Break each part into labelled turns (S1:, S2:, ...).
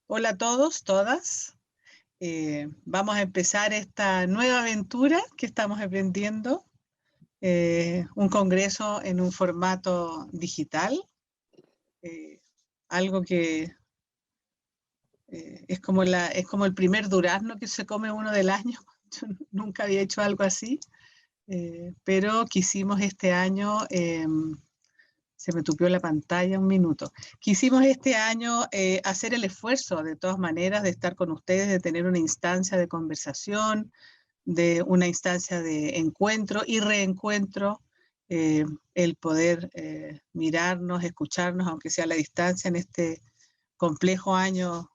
S1: Hola a todos, todas. Vamos a empezar esta nueva aventura que estamos emprendiendo, un congreso en un formato digital, eh, algo que es como el primer durazno que se come uno del año. Yo nunca había hecho algo así, pero quisimos este año se me tupió la pantalla un minuto. Quisimos este año hacer el esfuerzo, de todas maneras, de estar con ustedes, de tener una instancia de conversación, de una instancia de encuentro y reencuentro, eh, el poder mirarnos, escucharnos, aunque sea a la distancia, en este complejo año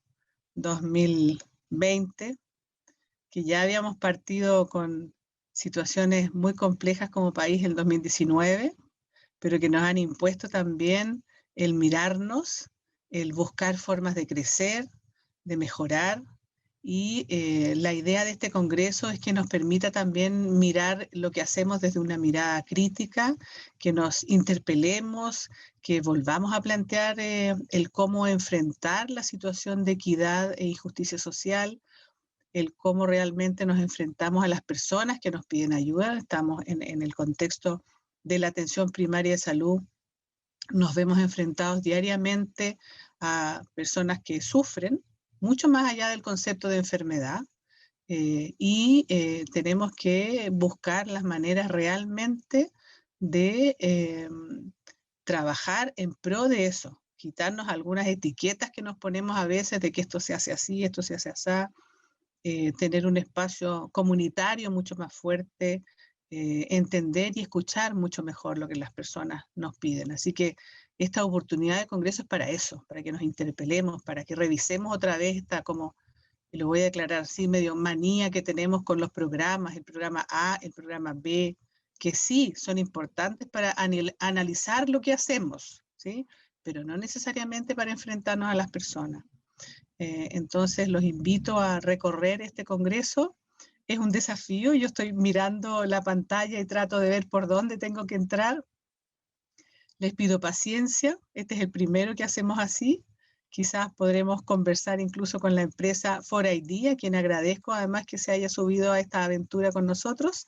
S1: 2020, que ya habíamos partido con situaciones muy complejas como país el 2019, pero que nos han impuesto también el mirarnos, el buscar formas de crecer, de mejorar. Y la idea de este congreso es que nos permita también mirar lo que hacemos desde una mirada crítica, que nos interpelemos, que volvamos a plantear el cómo enfrentar la situación de equidad e injusticia social, el cómo realmente nos enfrentamos a las personas que nos piden ayuda. Estamos en el contexto de la atención primaria de salud, nos vemos enfrentados diariamente a personas que sufren, mucho más allá del concepto de enfermedad, tenemos que buscar las maneras realmente de trabajar en pro de eso, quitarnos algunas etiquetas que nos ponemos a veces de que esto se hace así, esto se hace así, tener un espacio comunitario mucho más fuerte, entender y escuchar mucho mejor lo que las personas nos piden. Así que esta oportunidad de congreso es para eso, para que nos interpelemos, para que revisemos otra vez esta, como lo voy a declarar así, medio manía que tenemos con los programas, el programa A, el programa B, que sí son importantes para analizar lo que hacemos, ¿sí? Pero no necesariamente para enfrentarnos a las personas. Entonces los invito a recorrer este congreso. Es un desafío, yo estoy mirando la pantalla y trato de ver por dónde tengo que entrar. Les pido paciencia, este es el primero que hacemos así. Quizás podremos conversar incluso con la empresa 4ID, a quien agradezco además que se haya subido a esta aventura con nosotros,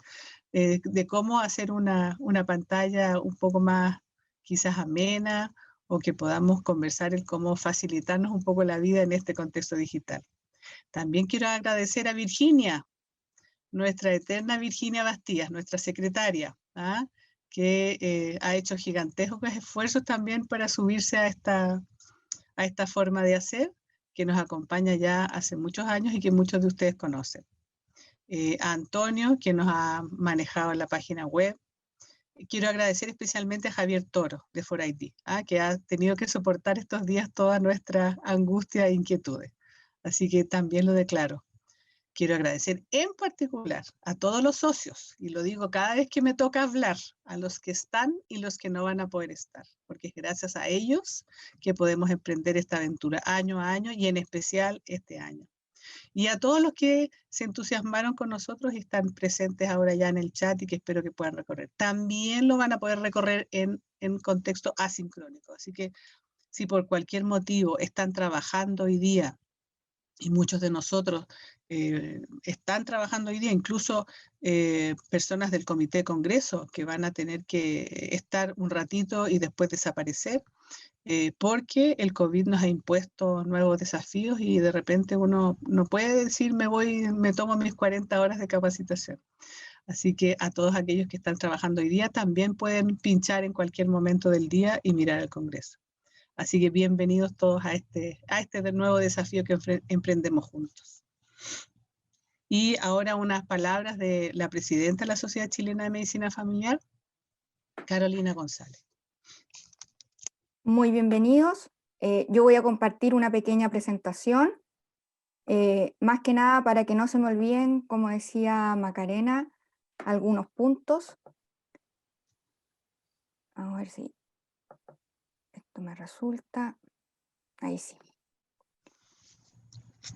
S1: de cómo hacer una pantalla un poco más quizás amena, o que podamos conversar el cómo facilitarnos un poco la vida en este contexto digital. También quiero agradecer a Virginia, nuestra eterna Virginia Bastías, nuestra secretaria, ¿ah? Que ha hecho gigantescos esfuerzos también para subirse a esta forma de hacer, que nos acompaña ya hace muchos años y que muchos de ustedes conocen. A Antonio, que nos ha manejado la página web. Quiero agradecer especialmente a Javier Toro, de 4ID, que ha tenido que soportar estos días toda nuestra angustia e inquietudes. Así que también lo declaro. Quiero agradecer en particular a todos los socios, y lo digo cada vez que me toca hablar, a los que están y los que no van a poder estar, porque es gracias a ellos que podemos emprender esta aventura año a año, y en especial este año. Y a todos los que se entusiasmaron con nosotros y están presentes ahora ya en el chat y que espero que puedan recorrer. También lo van a poder recorrer en contexto asincrónico. Así que si por cualquier motivo están trabajando hoy día, y muchos de nosotros están trabajando hoy día, incluso personas del Comité de Congreso que van a tener que estar un ratito y después desaparecer, porque el COVID nos ha impuesto nuevos desafíos y de repente uno no puede decir me voy, me tomo mis 40 horas de capacitación. Así que a todos aquellos que están trabajando hoy día también pueden pinchar en cualquier momento del día y mirar el Congreso. Así que bienvenidos todos a este nuevo desafío que emprendemos juntos. Y ahora unas palabras de la presidenta de la Sociedad Chilena de Medicina Familiar, Carolina González.
S2: Muy bienvenidos. Yo voy a compartir una pequeña presentación, más que nada para que no se me olviden, como decía Macarena, algunos puntos. A ver si esto me resulta. Ahí sí.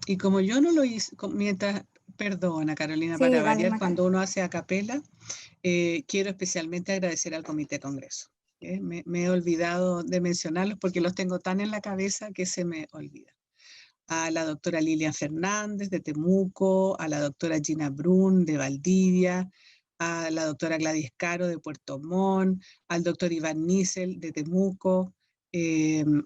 S1: Y como yo no lo hice, mientras, perdona Carolina,
S2: Sí,
S1: para
S2: dale,
S1: variar,
S2: Macarena.
S1: cuando uno hace a capela, quiero especialmente agradecer al Comité Congreso. Me he olvidado de mencionarlos porque los tengo tan en la cabeza que se me olvida. a la doctora Lilian Fernández de Temuco, a la doctora Gina Brun de Valdivia, a la doctora Gladys Caro de Puerto Montt, al doctor Iván Nisel de Temuco,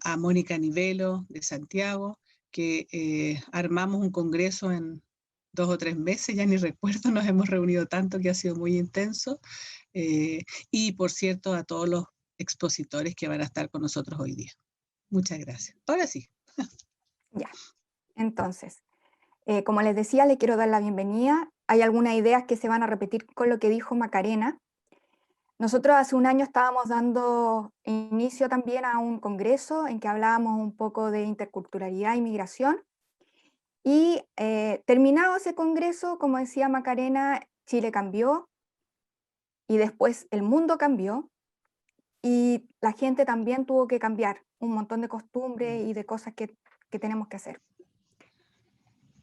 S1: a Mónica Nivelo de Santiago, que armamos un congreso en 2 o 3 meses, ya ni recuerdo, nos hemos reunido tanto que ha sido muy intenso. Y por cierto, a todos los expositores que van a estar con nosotros hoy día. Muchas gracias. Ahora sí.
S2: Ya, entonces, como les decía, le quiero dar la bienvenida. Hay algunas ideas que se van a repetir con lo que dijo Macarena. Nosotros hace un año estábamos dando inicio también a un congreso en que hablábamos un poco de interculturalidad y migración. Y terminado ese congreso, como decía Macarena, Chile cambió y después el mundo cambió y la gente también tuvo que cambiar un montón de costumbres y de cosas que tenemos que hacer.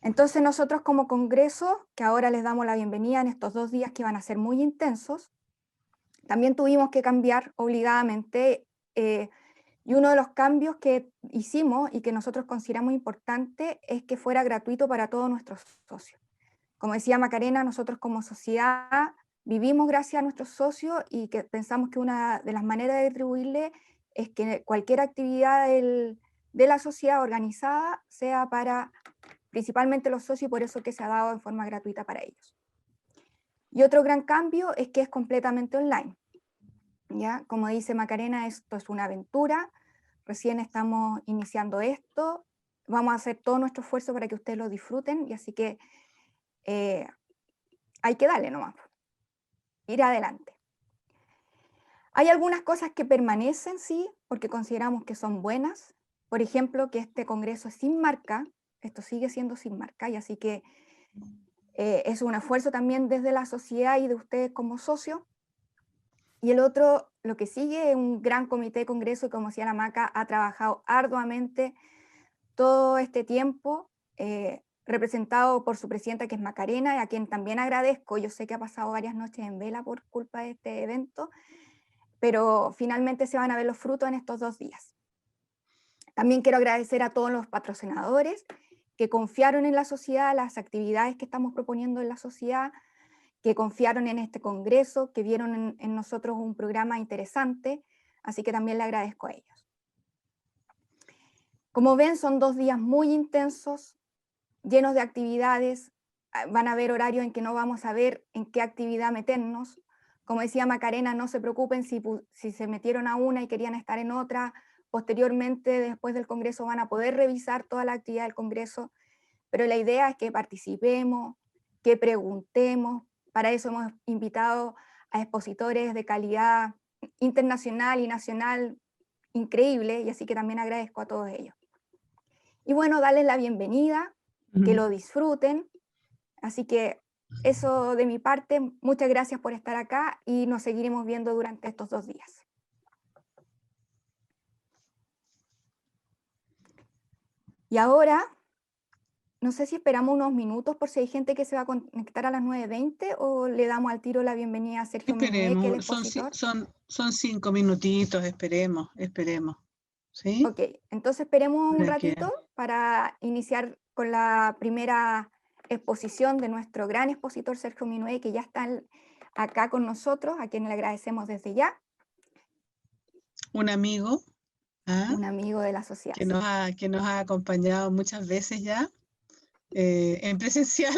S2: Entonces nosotros como congreso, que ahora les damos la bienvenida en estos 2 días que van a ser muy intensos, también tuvimos que cambiar obligadamente, y uno de los cambios que hicimos y que nosotros consideramos importante es que fuera gratuito para todos nuestros socios. Como decía Macarena, nosotros como sociedad vivimos gracias a nuestros socios y que pensamos que una de las maneras de retribuirle es que cualquier actividad de la sociedad organizada sea para principalmente los socios y por eso que se ha dado en forma gratuita para ellos. Y otro gran cambio es que es completamente online. ¿Ya? Como dice Macarena, esto es una aventura, recién estamos iniciando esto, vamos a hacer todo nuestro esfuerzo para que ustedes lo disfruten, y así que hay que darle nomás, ir adelante. Hay algunas cosas que permanecen, sí, porque consideramos que son buenas. Por ejemplo, que este congreso es sin marca, esto sigue siendo sin marca, y así que es un esfuerzo también desde la sociedad y de ustedes como socios. Y el otro, lo que sigue, es un gran comité de congreso, y como decía la Maca, ha trabajado arduamente todo este tiempo, representado por su presidenta, que es Macarena, a quien también agradezco. Yo sé que ha pasado varias noches en vela por culpa de este evento, pero finalmente se van a ver los frutos en estos 2 días. También quiero agradecer a todos los patrocinadores que confiaron en la sociedad, las actividades que estamos proponiendo en la sociedad, que confiaron en este congreso, que vieron en nosotros un programa interesante, así que también le agradezco a ellos. Como ven, son 2 días muy intensos, llenos de actividades. Van a haber horarios en que no vamos a ver en qué actividad meternos. Como decía Macarena, no se preocupen si se metieron a una y querían estar en otra. Posteriormente, después del congreso, van a poder revisar toda la actividad del congreso, pero la idea es que participemos, que preguntemos. Para eso hemos invitado a expositores de calidad internacional y nacional increíble, y así que también agradezco a todos ellos. Y bueno, darles la bienvenida, que lo disfruten. Así que eso de mi parte, muchas gracias por estar acá y nos seguiremos viendo durante estos 2 días. Y ahora, no sé si esperamos unos minutos por si hay gente que se va a conectar a las 9:20 o le damos al tiro la bienvenida a Sergio Minué, que es el expositor.
S1: Son 5 minutitos, esperemos. ¿Sí?
S2: Ok, entonces esperemos un ratito para iniciar con la primera exposición de nuestro gran expositor Sergio Minué, que ya está acá con nosotros, a quien le agradecemos desde ya.
S1: Un amigo.
S2: Un amigo de la sociedad.
S1: Que nos ha acompañado muchas veces ya, en presencial,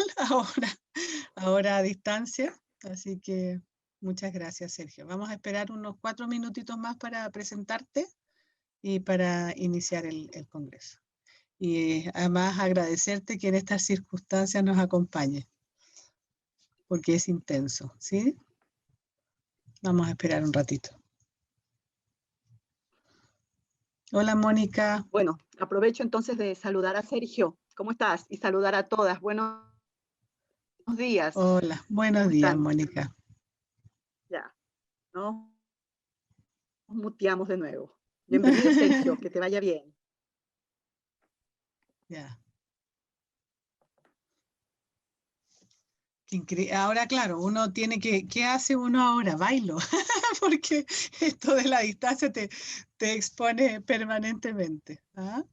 S1: ahora a distancia. Así que muchas gracias, Sergio. Vamos a esperar unos 4 minutitos más para presentarte y para iniciar el congreso. Y además agradecerte que en estas circunstancias nos acompañe, porque es intenso, ¿sí? Vamos a esperar un ratito. Hola, Mónica.
S3: Bueno, aprovecho entonces de saludar a Sergio. ¿Cómo estás? Y saludar a todas. Buenos días.
S1: Hola, buenos días, Mónica.
S3: Ya, nos muteamos de nuevo. Bienvenido, Sergio, que te vaya bien.
S1: Ya. Ahora, claro, uno tiene que, ¿qué hace uno ahora? Bailo, porque esto de la distancia te expone permanentemente. ¿Ah?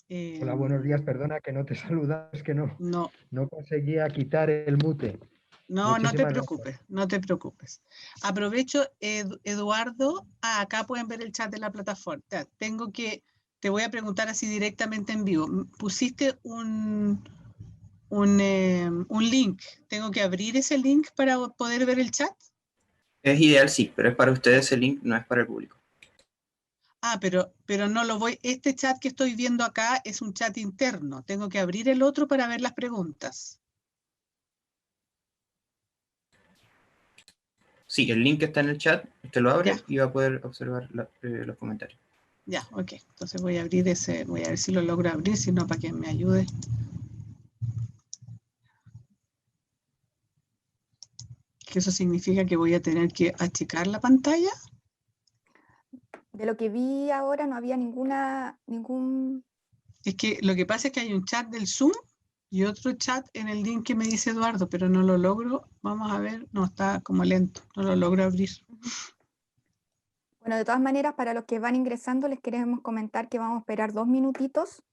S4: Hola, buenos días. Perdona que no te saludas, es que no
S1: No,
S4: conseguía quitar el mute.
S1: no te
S4: Muchísimas
S1: preocupes,
S4: gracias.
S1: no te preocupes. Aprovecho, Eduardo, acá pueden ver el chat de la plataforma. Te voy a preguntar así directamente en vivo. Pusiste un link. ¿Tengo que abrir ese link para poder ver el chat?
S5: Es ideal, sí, pero es para ustedes el link, no es para el público.
S1: Ah, pero no lo voy. Este chat que estoy viendo acá es un chat interno. Tengo que abrir el otro para ver las preguntas.
S5: Sí, el link está en el chat, usted lo abre
S1: Ya.
S5: y va a poder observar los comentarios.
S1: Ya, ok. Entonces voy a abrir ese, voy a ver si lo logro abrir, si no, para que me ayude. Que eso significa que voy a tener que achicar la pantalla.
S2: De lo que vi ahora no había ningún...
S1: Es que lo que pasa es que hay un chat del Zoom y otro chat en el link que me dice Eduardo, pero no lo logro. Vamos a ver, no, está como lento, no lo logro abrir.
S2: Bueno, de todas maneras, para los que van ingresando, les queremos comentar que vamos a esperar 2 minutitos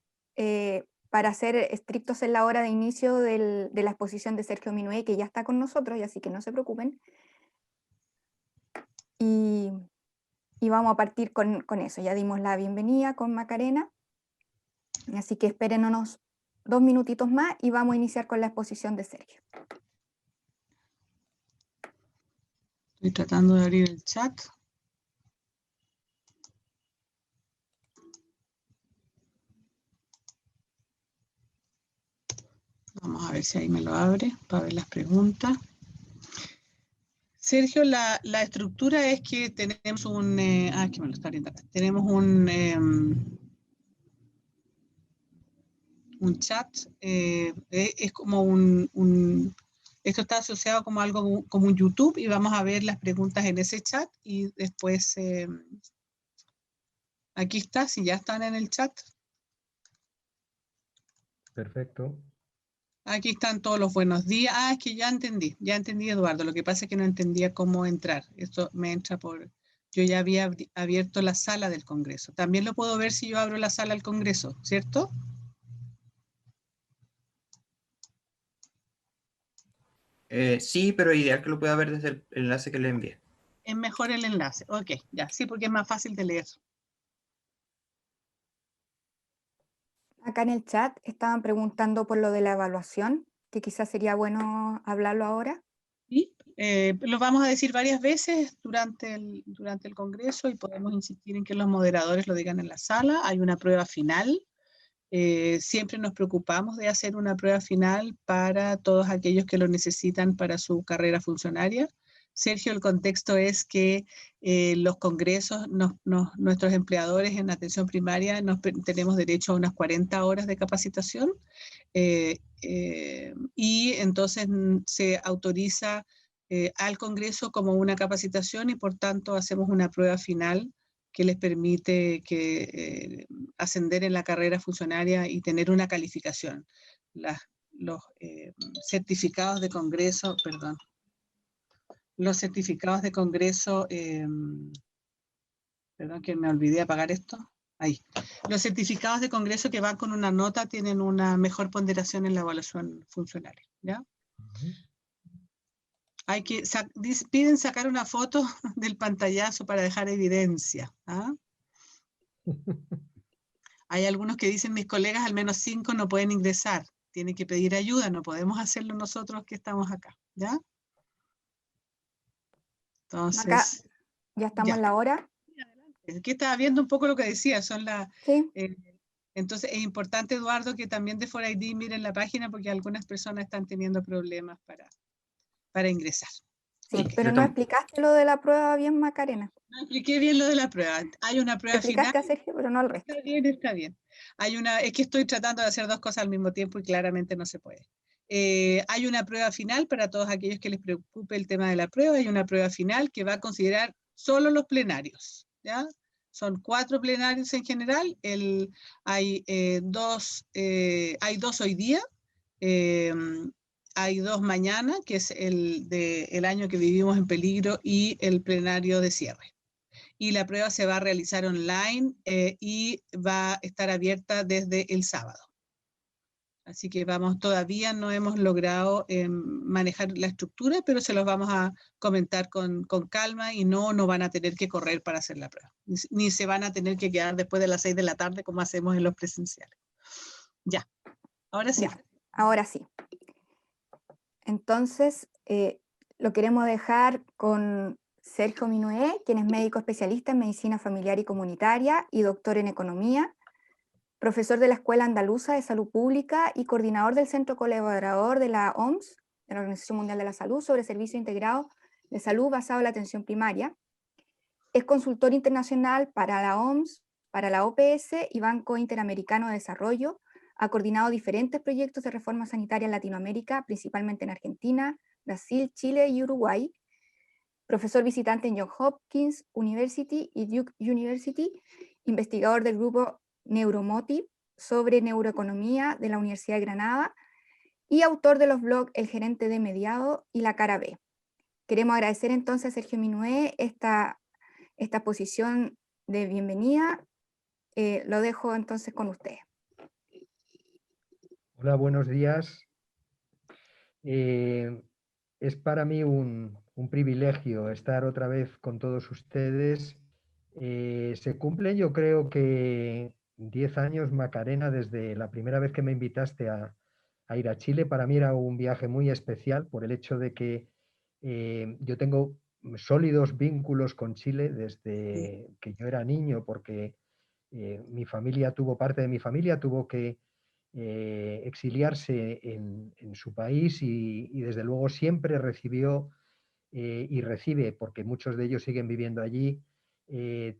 S2: para ser estrictos en la hora de inicio de la exposición de Sergio Minué, que ya está con nosotros, y así que no se preocupen. Y vamos a partir con eso. Ya dimos la bienvenida con Macarena, así que esperen unos 2 minutitos más y vamos a iniciar con la exposición de Sergio.
S1: Estoy tratando de abrir el chat. Vamos a ver si ahí me lo abre para ver las preguntas. Sergio, la estructura es que tenemos un... que me lo está abriendo acá. Tenemos un chat. Es como esto está asociado como algo como un YouTube y vamos a ver las preguntas en ese chat y después... aquí está, si ya están en el chat.
S4: Perfecto.
S1: Aquí están todos los buenos días. Ah, es que ya entendí, Eduardo. Lo que pasa es que no entendía cómo entrar. Esto me entra por... Yo ya había abierto la sala del Congreso. También lo puedo ver si yo abro la sala del Congreso, ¿cierto?
S5: Sí, pero ideal que lo pueda ver desde el enlace que le envié.
S1: Es mejor el enlace. Ok, ya, sí, porque es más fácil de leer.
S2: Acá en el chat estaban preguntando por lo de la evaluación, que quizás sería bueno hablarlo ahora.
S1: Sí, lo vamos a decir varias veces durante el Congreso y podemos insistir en que los moderadores lo digan en la sala. Hay una prueba final. Siempre nos preocupamos de hacer una prueba final para todos aquellos que lo necesitan para su carrera funcionaria. Sergio, el contexto es que los congresos, nuestros empleadores en atención primaria, tenemos derecho a unas 40 horas de capacitación y entonces se autoriza al Congreso como una capacitación y por tanto hacemos una prueba final que les permite ascender en la carrera funcionaria y tener una calificación. Los certificados de Congreso, perdón, los certificados de Congreso, perdón que me olvidé apagar esto, ahí. Los certificados de Congreso que van con una nota tienen una mejor ponderación en la evaluación funcionaria, ¿ya? Hay que, piden sacar una foto del pantallazo para dejar evidencia, ¿ah? Hay algunos que dicen, mis colegas, al menos 5 no pueden ingresar. Tienen que pedir ayuda, no podemos hacerlo nosotros que estamos acá, ¿ya? Entonces,
S2: Acá ya estamos
S1: ya.
S2: en la hora.
S1: Aquí estaba viendo un poco lo que decía,
S2: Sí.
S1: entonces es importante, Eduardo, que también de 4ID miren la página porque algunas personas están teniendo problemas para ingresar.
S2: Sí,
S1: Okay.
S2: pero no explicaste lo de la prueba bien, Macarena.
S1: No expliqué bien lo de la prueba. Hay una prueba final.
S2: Explicaste a Sergio, pero no al resto.
S1: Está bien. Es que estoy tratando de hacer 2 cosas al mismo tiempo y claramente no se puede. Hay una prueba final para todos aquellos que les preocupe el tema de la prueba. Hay una prueba final que va a considerar solo los plenarios, ¿ya? Son 4 plenarios en general. Hay 2 hoy día. Hay 2 mañana, que es el año que vivimos en peligro y el plenario de cierre. y la prueba se va a realizar online y va a estar abierta desde el sábado. Así que todavía no hemos logrado manejar la estructura, pero se los vamos a comentar con calma y no van a tener que correr para hacer la prueba. Ni se van a tener que quedar después de las 6 de la tarde como hacemos en los presenciales. Ya, ahora sí.
S2: Ya, ahora sí. Entonces, lo queremos dejar con Sergio Minué, quien es médico especialista en medicina familiar y comunitaria y doctor en economía, profesor de la Escuela Andaluza de Salud Pública y coordinador del Centro Colaborador de la OMS, de la Organización Mundial de la Salud, sobre servicio integrado de salud basado en la atención primaria. Es consultor internacional para la OMS, para la OPS y Banco Interamericano de Desarrollo. Ha coordinado diferentes proyectos de reforma sanitaria en Latinoamérica, principalmente en Argentina, Brasil, Chile y Uruguay. Profesor visitante en Johns Hopkins University y Duke University, investigador del grupo Neuromotive sobre neuroeconomía de la Universidad de Granada y autor de los blogs El Gerente de Mediado y La Cara B. Queremos agradecer entonces a Sergio Minué esta posición de bienvenida. Lo dejo entonces con ustedes.
S4: Hola, buenos días. Es para mí un privilegio estar otra vez con todos ustedes. Se cumplen, yo creo que 10 años, Macarena, desde la primera vez que me invitaste a ir a Chile. Para mí era un viaje muy especial por el hecho de que yo tengo sólidos vínculos con Chile desde que yo era niño, porque parte de mi familia tuvo que exiliarse en su país y desde luego siempre recibió y recibe, porque muchos de ellos siguen viviendo allí,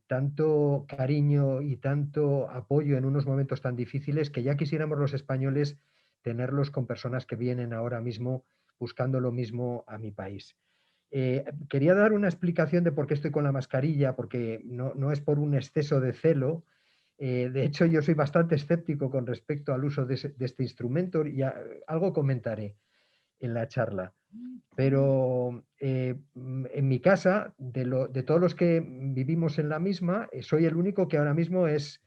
S4: tanto cariño y tanto apoyo en unos momentos tan difíciles que ya quisiéramos los españoles tenerlos con personas que vienen ahora mismo buscando lo mismo a mi país. Quería dar una explicación de por qué estoy con la mascarilla, porque no es por un exceso de celo. De hecho, yo soy bastante escéptico con respecto al uso de este instrumento y algo comentaré en la charla. Pero en mi casa, de todos los que vivimos en la misma, soy el único que ahora mismo es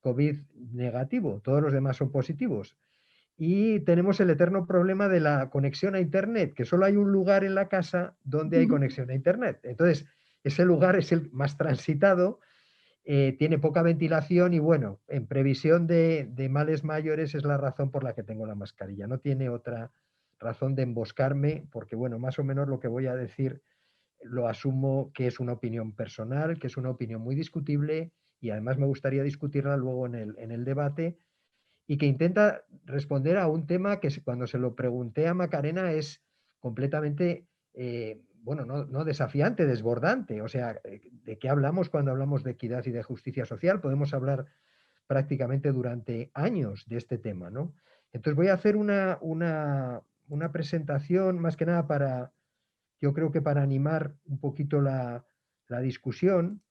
S4: COVID negativo. Todos los demás son positivos. Y tenemos el eterno problema de la conexión a Internet, que solo hay un lugar en la casa donde hay conexión a Internet. Entonces, ese lugar es el más transitado, tiene poca ventilación y bueno, en previsión de males mayores es la razón por la que tengo la mascarilla. No tiene otra razón de emboscarme, porque bueno, más o menos lo que voy a decir lo asumo que es una opinión personal, que es una opinión muy discutible y además me gustaría discutirla luego en el debate y que intenta responder a un tema que cuando se lo pregunté a Macarena es completamente, bueno, no desafiante, desbordante. O sea, ¿de qué hablamos cuando hablamos de equidad y de justicia social? Podemos hablar prácticamente durante años de este tema, ¿no? Entonces voy a hacer una presentación más que nada yo creo que para animar un poquito la discusión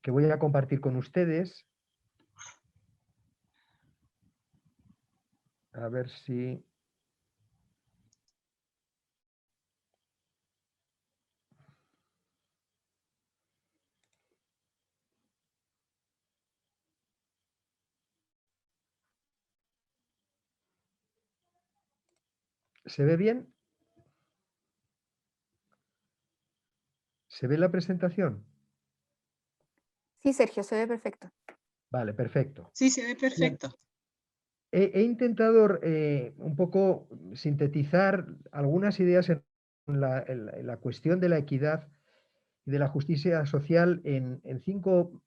S4: que voy a compartir con ustedes. A ver si... ¿Se ve bien? ¿Se ve la presentación?
S2: Sí, Sergio, se ve perfecto.
S4: Vale, perfecto.
S1: Sí, se ve perfecto.
S4: He intentado un poco sintetizar algunas ideas en la cuestión de la equidad y de la justicia social en 5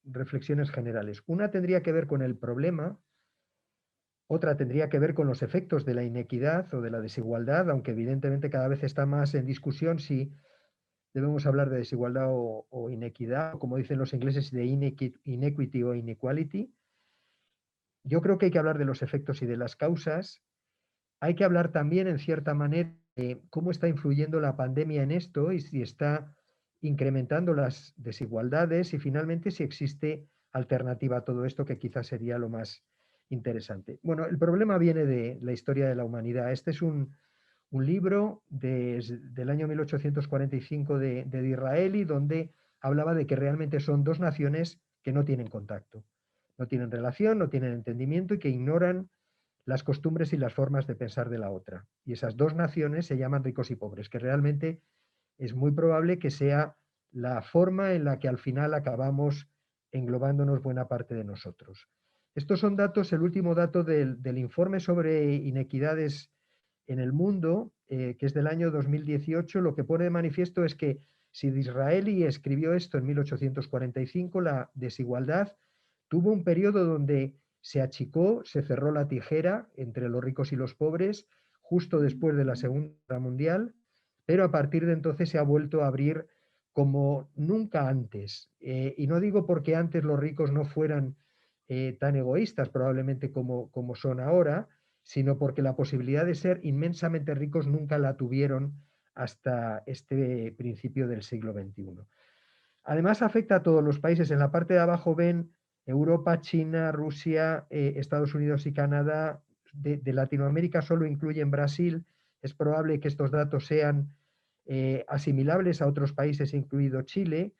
S4: reflexiones generales. Una tendría que ver con el problema, otra tendría que ver con los efectos de la inequidad o de la desigualdad, aunque evidentemente cada vez está más en discusión si debemos hablar de desigualdad o inequidad, o como dicen los ingleses, de inequity o inequality. Yo creo que hay que hablar de los efectos y de las causas. Hay que hablar también, en cierta manera, de cómo está influyendo la pandemia en esto y si está incrementando las desigualdades y finalmente si existe alternativa a todo esto, que quizás sería lo más interesante. Bueno, el problema viene de la historia de la humanidad. Este es un libro del año 1845 de Disraeli, donde hablaba de que realmente son dos naciones que no tienen contacto, no tienen relación, no tienen entendimiento y que ignoran las costumbres y las formas de pensar de la otra. Y esas dos naciones se llaman ricos y pobres, que realmente es muy probable que sea la forma en la que al final acabamos englobándonos buena parte de nosotros. Estos son datos, el último dato del informe sobre inequidades en el mundo, que es del año 2018, lo que pone de manifiesto es que si Disraeli escribió esto en 1845, la desigualdad tuvo un periodo donde se achicó, se cerró la tijera entre los ricos y los pobres, justo después de la Segunda Guerra Mundial, pero a partir de entonces se ha vuelto a abrir como nunca antes. Y no digo porque antes los ricos no fueran tan egoístas probablemente como son ahora, sino porque la posibilidad de ser inmensamente ricos nunca la tuvieron hasta este principio del siglo XXI. Además afecta a todos los países. En la parte de abajo ven Europa, China, Rusia, Estados Unidos y Canadá. De Latinoamérica solo incluyen Brasil. Es probable que estos datos sean asimilables a otros países, incluido Chile.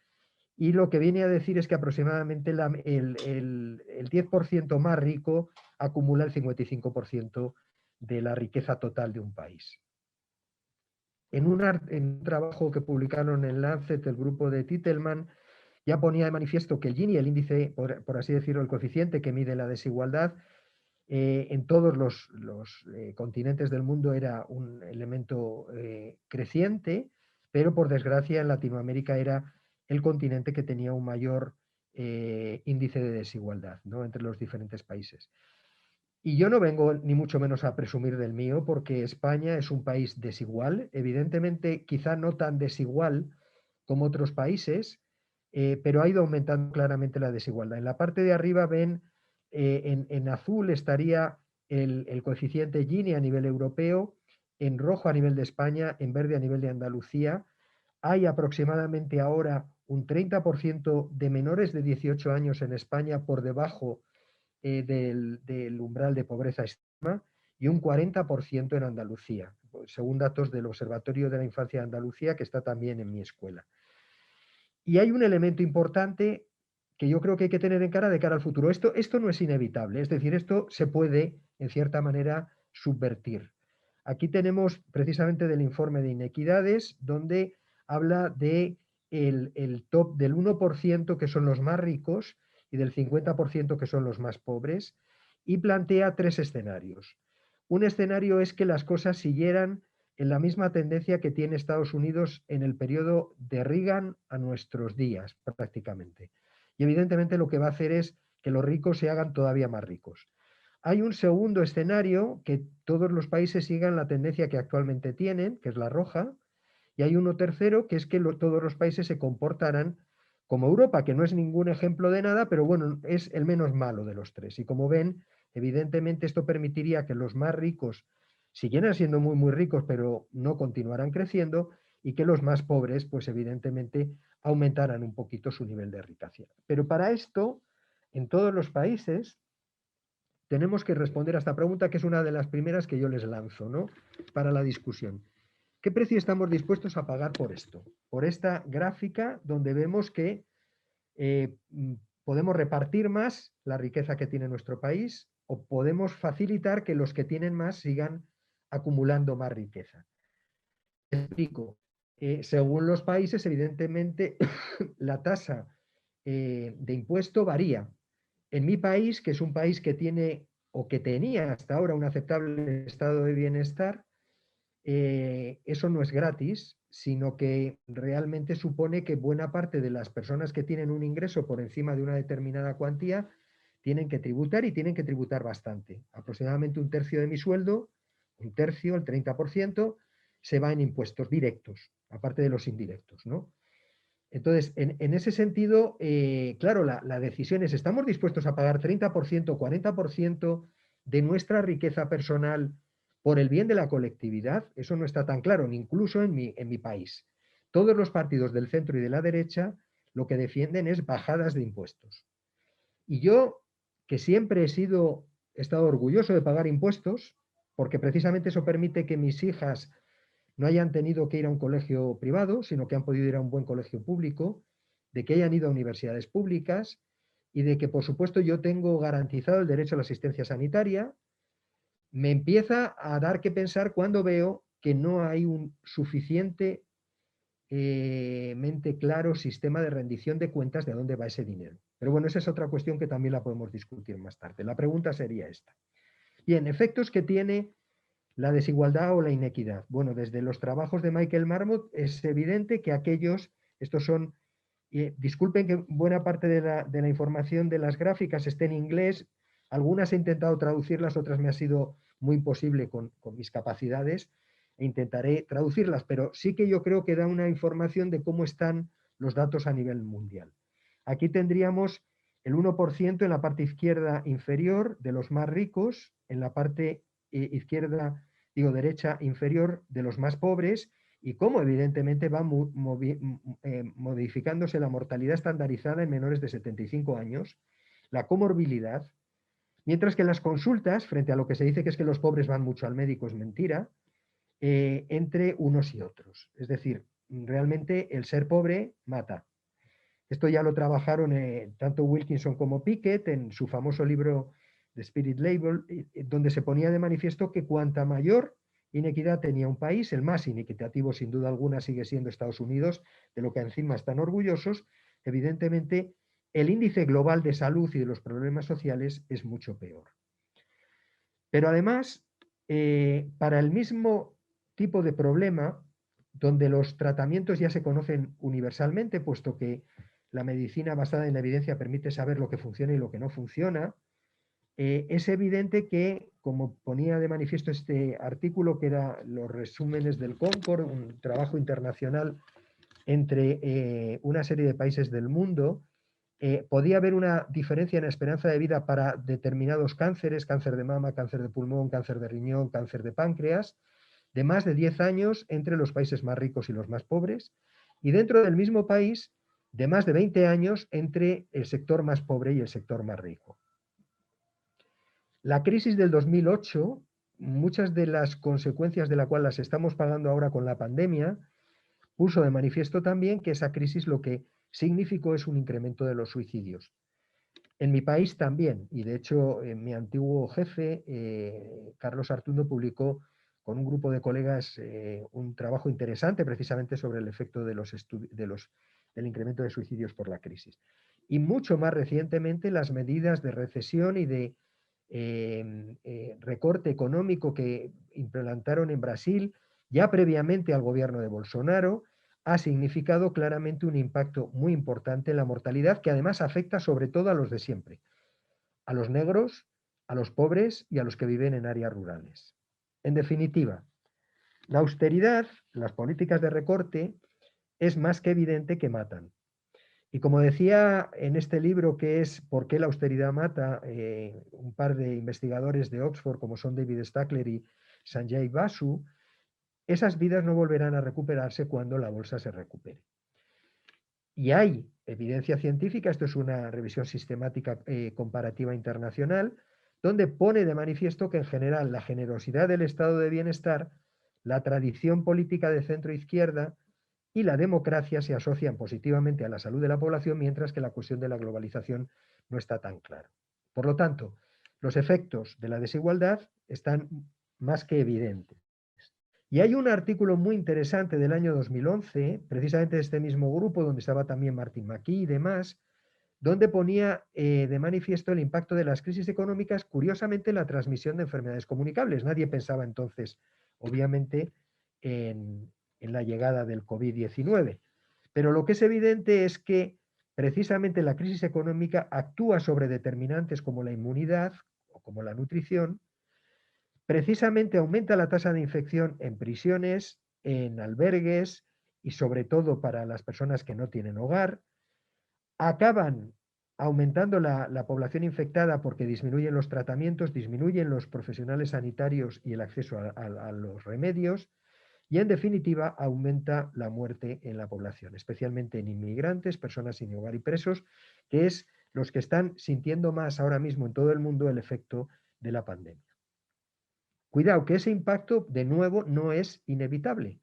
S4: Y lo que viene a decir es que aproximadamente el 10% más rico acumula el 55% de la riqueza total de un país. En un trabajo que publicaron en Lancet, el grupo de Titelman, ya ponía de manifiesto que el Gini, el índice, por así decirlo, el coeficiente que mide la desigualdad, en todos los continentes del mundo era un elemento creciente, pero por desgracia en Latinoamérica era el continente que tenía un mayor índice de desigualdad, ¿no?, entre los diferentes países. Y yo no vengo ni mucho menos a presumir del mío, porque España es un país desigual, evidentemente quizá no tan desigual como otros países, pero ha ido aumentando claramente la desigualdad. En la parte de arriba ven, en azul estaría el coeficiente Gini a nivel europeo, en rojo a nivel de España, en verde a nivel de Andalucía. Hay aproximadamente ahora un 30% de menores de 18 años en España por debajo del umbral de pobreza extrema y un 40% en Andalucía, según datos del Observatorio de la Infancia de Andalucía, que está también en mi escuela. Y hay un elemento importante que yo creo que hay que tener en de cara al futuro. Esto no es inevitable, es decir, esto se puede, en cierta manera, subvertir. Aquí tenemos precisamente del informe de inequidades, donde habla de el top del 1% que son los más ricos y del 50% que son los más pobres, y plantea tres escenarios. Un escenario es que las cosas siguieran en la misma tendencia que tiene Estados Unidos en el periodo de Reagan a nuestros días, prácticamente. Y evidentemente lo que va a hacer es que los ricos se hagan todavía más ricos. Hay un segundo escenario, que todos los países sigan la tendencia que actualmente tienen, que es la roja, y hay uno tercero, que es que todos los países se comportarán como Europa, que no es ningún ejemplo de nada, pero bueno, es el menos malo de los tres. Y como ven, evidentemente esto permitiría que los más ricos siguieran siendo muy, muy ricos, pero no continuaran creciendo, y que los más pobres, pues evidentemente, aumentaran un poquito su nivel de riqueza. Pero para esto, en todos los países, tenemos que responder a esta pregunta, que es una de las primeras que yo les lanzo, ¿no?, para la discusión. ¿Qué precio estamos dispuestos a pagar por esto? Por esta gráfica donde vemos que podemos repartir más la riqueza que tiene nuestro país, o podemos facilitar que los que tienen más sigan acumulando más riqueza. Explico. Según los países, evidentemente, la tasa de impuesto varía. En mi país, que es un país que tiene o que tenía hasta ahora un aceptable estado de bienestar, eso no es gratis, sino que realmente supone que buena parte de las personas que tienen un ingreso por encima de una determinada cuantía tienen que tributar, y tienen que tributar bastante. Aproximadamente un tercio de mi sueldo, un tercio, el 30%, se va en impuestos directos, aparte de los indirectos, ¿no? Entonces, en ese sentido, claro, la decisión es: ¿estamos dispuestos a pagar 30%, 40% de nuestra riqueza personal por el bien de la colectividad? Eso no está tan claro, incluso en mi país. Todos los partidos del centro y de la derecha lo que defienden es bajadas de impuestos. Y yo, que siempre he estado orgulloso de pagar impuestos, porque precisamente eso permite que mis hijas no hayan tenido que ir a un colegio privado, sino que han podido ir a un buen colegio público, de que hayan ido a universidades públicas y de que, por supuesto, yo tengo garantizado el derecho a la asistencia sanitaria, me empieza a dar que pensar cuando veo que no hay un suficientemente claro sistema de rendición de cuentas de dónde va ese dinero. Pero bueno, esa es otra cuestión que también la podemos discutir más tarde. La pregunta sería esta. Bien, efectos que tiene la desigualdad o la inequidad. Bueno, desde los trabajos de Michael Marmot es evidente que estos son, disculpen que buena parte de la información de las gráficas esté en inglés, algunas he intentado traducirlas, otras me ha sido muy imposible con mis capacidades, e intentaré traducirlas, pero sí que yo creo que da una información de cómo están los datos a nivel mundial. Aquí tendríamos el 1% en la parte izquierda inferior de los más ricos, en la parte derecha inferior de los más pobres, y cómo evidentemente va modificándose la mortalidad estandarizada en menores de 75 años, la comorbilidad, mientras que en las consultas, frente a lo que se dice que es que los pobres van mucho al médico, es mentira, entre unos y otros. Es decir, realmente el ser pobre mata. Esto ya lo trabajaron tanto Wilkinson como Pickett en su famoso libro The Spirit Label, donde se ponía de manifiesto que cuanta mayor inequidad tenía un país, el más inequitativo sin duda alguna sigue siendo Estados Unidos, de lo que encima están orgullosos, evidentemente el índice global de salud y de los problemas sociales es mucho peor. Pero además, para el mismo tipo de problema, donde los tratamientos ya se conocen universalmente, puesto que la medicina basada en la evidencia permite saber lo que funciona y lo que no funciona, es evidente que, como ponía de manifiesto este artículo, que era los resúmenes del Concord, un trabajo internacional entre una serie de países del mundo, podía haber una diferencia en la esperanza de vida para determinados cánceres, cáncer de mama, cáncer de pulmón, cáncer de riñón, cáncer de páncreas, de más de 10 años entre los países más ricos y los más pobres, y dentro del mismo país, de más de 20 años entre el sector más pobre y el sector más rico. La crisis del 2008, muchas de las consecuencias de la cual las estamos pagando ahora con la pandemia, puso de manifiesto también que esa crisis lo que significó es un incremento de los suicidios. En mi país también, y de hecho mi antiguo jefe, Carlos Artundo, publicó con un grupo de colegas un trabajo interesante precisamente sobre el efecto del incremento de suicidios por la crisis. Y mucho más recientemente las medidas de recesión y de recorte económico que implantaron en Brasil ya previamente al gobierno de Bolsonaro, ha significado claramente un impacto muy importante en la mortalidad, que además afecta sobre todo a los de siempre, a los negros, a los pobres y a los que viven en áreas rurales. En definitiva, la austeridad, las políticas de recorte, es más que evidente que matan. Y como decía en este libro que es ¿Por qué la austeridad mata?, un par de investigadores de Oxford como son David Stackler y Sanjay Basu, esas vidas no volverán a recuperarse cuando la bolsa se recupere. Y hay evidencia científica, esto es una revisión sistemática comparativa internacional, donde pone de manifiesto que en general la generosidad del estado de bienestar, la tradición política de centro-izquierda y la democracia se asocian positivamente a la salud de la población, mientras que la cuestión de la globalización no está tan clara. Por lo tanto, los efectos de la desigualdad están más que evidentes. Y hay un artículo muy interesante del año 2011, precisamente de este mismo grupo, donde estaba también Martin McKee y demás, donde ponía de manifiesto el impacto de las crisis económicas, curiosamente, en la transmisión de enfermedades comunicables. Nadie pensaba entonces, obviamente, en la llegada del COVID-19. Pero lo que es evidente es que precisamente la crisis económica actúa sobre determinantes como la inmunidad o como la nutrición. Precisamente aumenta la tasa de infección en prisiones, en albergues y sobre todo para las personas que no tienen hogar. Acaban aumentando la población infectada porque disminuyen los tratamientos, disminuyen los profesionales sanitarios y el acceso a los remedios. Y en definitiva aumenta la muerte en la población, especialmente en inmigrantes, personas sin hogar y presos, que es los que están sintiendo más ahora mismo en todo el mundo el efecto de la pandemia. Cuidado, que ese impacto, de nuevo, no es inevitable,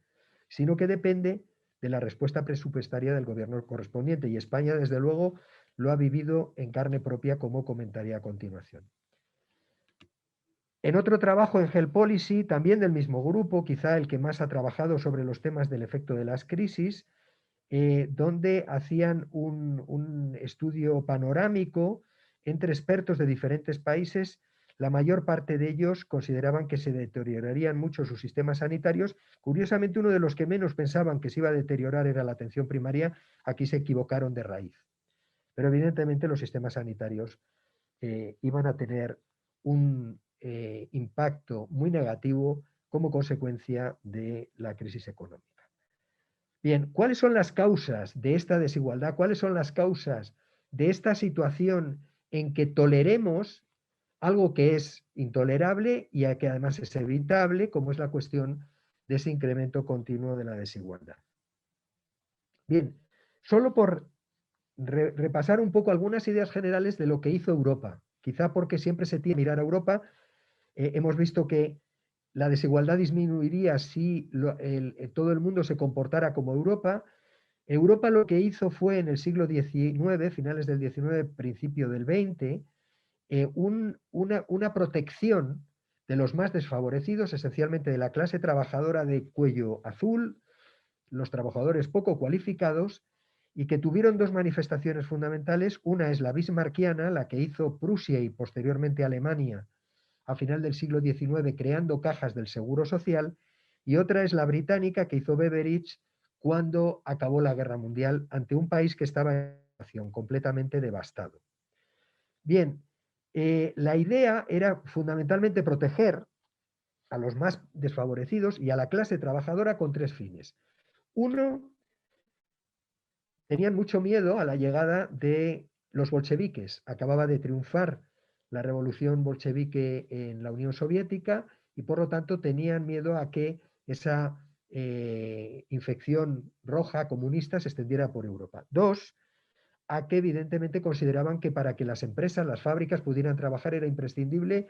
S4: sino que depende de la respuesta presupuestaria del gobierno correspondiente. Y España, desde luego, lo ha vivido en carne propia, como comentaré a continuación. En otro trabajo en Health Policy, también del mismo grupo, quizá el que más ha trabajado sobre los temas del efecto de las crisis, donde hacían un estudio panorámico entre expertos de diferentes países. La mayor parte de ellos consideraban que se deteriorarían mucho sus sistemas sanitarios. Curiosamente, uno de los que menos pensaban que se iba a deteriorar era la atención primaria. Aquí se equivocaron de raíz. Pero evidentemente los sistemas sanitarios iban a tener un impacto muy negativo como consecuencia de la crisis económica. Bien, ¿cuáles son las causas de esta desigualdad? ¿Cuáles son las causas de esta situación en que toleremos algo que es intolerable y que además es evitable, como es la cuestión de ese incremento continuo de la desigualdad? Bien, solo por repasar un poco algunas ideas generales de lo que hizo Europa, quizá porque siempre se tiene que mirar a Europa. Hemos visto que la desigualdad disminuiría si todo el mundo se comportara como Europa. Europa lo que hizo fue en el siglo XIX, finales del XIX, principio del XX, una protección de los más desfavorecidos, esencialmente de la clase trabajadora de cuello azul, los trabajadores poco cualificados, y que tuvieron dos manifestaciones fundamentales. Una es la bismarckiana, la que hizo Prusia y posteriormente Alemania a final del siglo XIX, creando cajas del Seguro Social, y otra es la británica, que hizo Beveridge cuando acabó la Guerra Mundial, ante un país que estaba en situación completamente devastado. Bien, la idea era fundamentalmente proteger a los más desfavorecidos y a la clase trabajadora con tres fines. Uno, tenían mucho miedo a la llegada de los bolcheviques. Acababa de triunfar la revolución bolchevique en la Unión Soviética y por lo tanto tenían miedo a que esa infección roja comunista se extendiera por Europa. Dos, a que evidentemente consideraban que para que las empresas, las fábricas pudieran trabajar era imprescindible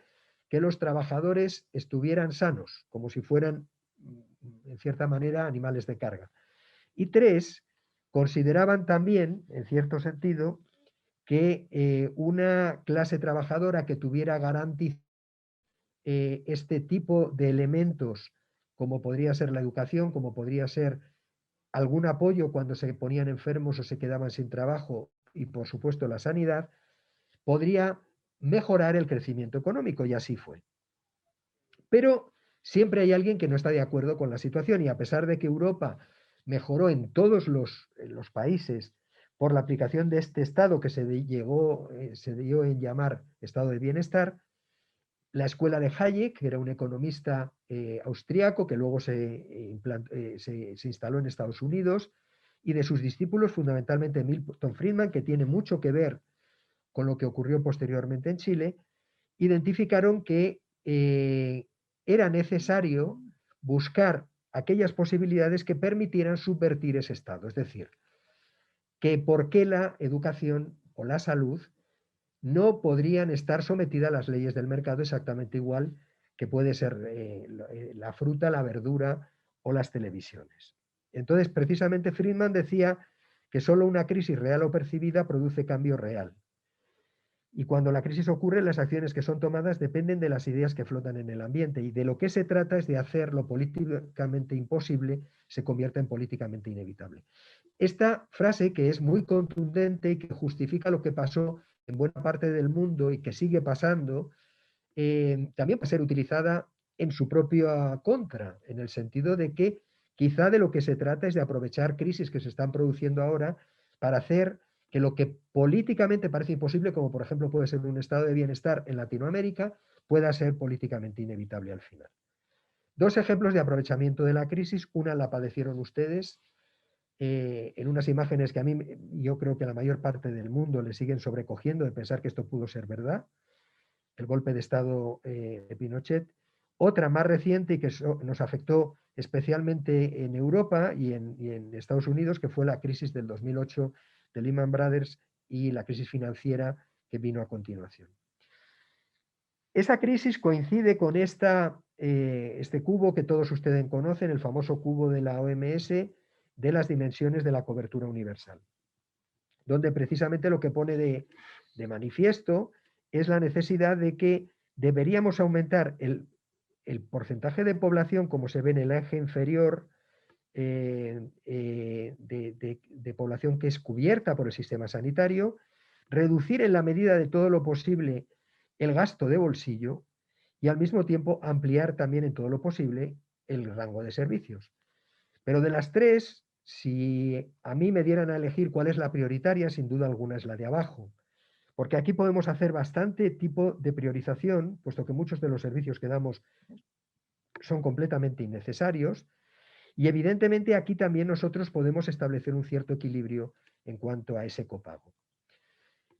S4: que los trabajadores estuvieran sanos, como si fueran, en cierta manera, animales de carga. Y tres, consideraban también, en cierto sentido, que una clase trabajadora que tuviera garantizado este tipo de elementos, como podría ser la educación, como podría ser algún apoyo cuando se ponían enfermos o se quedaban sin trabajo, y por supuesto la sanidad, podría mejorar el crecimiento económico, y así fue. Pero siempre hay alguien que no está de acuerdo con la situación, y a pesar de que Europa mejoró en todos los países por la aplicación de este estado que se dio en llamar estado de bienestar, la escuela de Hayek, que era un economista austriaco que luego se instaló en Estados Unidos, y de sus discípulos, fundamentalmente Milton Friedman, que tiene mucho que ver con lo que ocurrió posteriormente en Chile, identificaron que era necesario buscar aquellas posibilidades que permitieran subvertir ese estado. Es decir, que por qué la educación o la salud no podrían estar sometidas a las leyes del mercado exactamente igual que puede ser la fruta, la verdura o las televisiones. Entonces, precisamente Friedman decía que solo una crisis real o percibida produce cambio real. Y cuando la crisis ocurre, las acciones que son tomadas dependen de las ideas que flotan en el ambiente, y de lo que se trata es de hacer lo políticamente imposible se convierta en políticamente inevitable. Esta frase, que es muy contundente y que justifica lo que pasó en buena parte del mundo y que sigue pasando, también puede ser utilizada en su propia contra, en el sentido de que quizá de lo que se trata es de aprovechar crisis que se están produciendo ahora para hacer que lo que políticamente parece imposible, como por ejemplo puede ser un estado de bienestar en Latinoamérica, pueda ser políticamente inevitable al final. Dos ejemplos de aprovechamiento de la crisis. Una la padecieron ustedes en unas imágenes que a mí, yo creo que a la mayor parte del mundo le siguen sobrecogiendo de pensar que esto pudo ser verdad, el golpe de Estado de Pinochet. Otra más reciente y que nos afectó especialmente en Europa y en Estados Unidos, que fue la crisis del 2008 de Lehman Brothers y la crisis financiera que vino a continuación. Esa crisis coincide con este cubo que todos ustedes conocen, el famoso cubo de la OMS, de las dimensiones de la cobertura universal, donde precisamente lo que pone de manifiesto es la necesidad de que deberíamos aumentar el porcentaje de población, como se ve en el eje inferior, de población que es cubierta por el sistema sanitario, reducir en la medida de todo lo posible el gasto de bolsillo y al mismo tiempo ampliar también en todo lo posible el rango de servicios. Pero de las tres, si a mí me dieran a elegir cuál es la prioritaria, sin duda alguna es la de abajo. Porque aquí podemos hacer bastante tipo de priorización, puesto que muchos de los servicios que damos son completamente innecesarios. Y evidentemente aquí también nosotros podemos establecer un cierto equilibrio en cuanto a ese copago.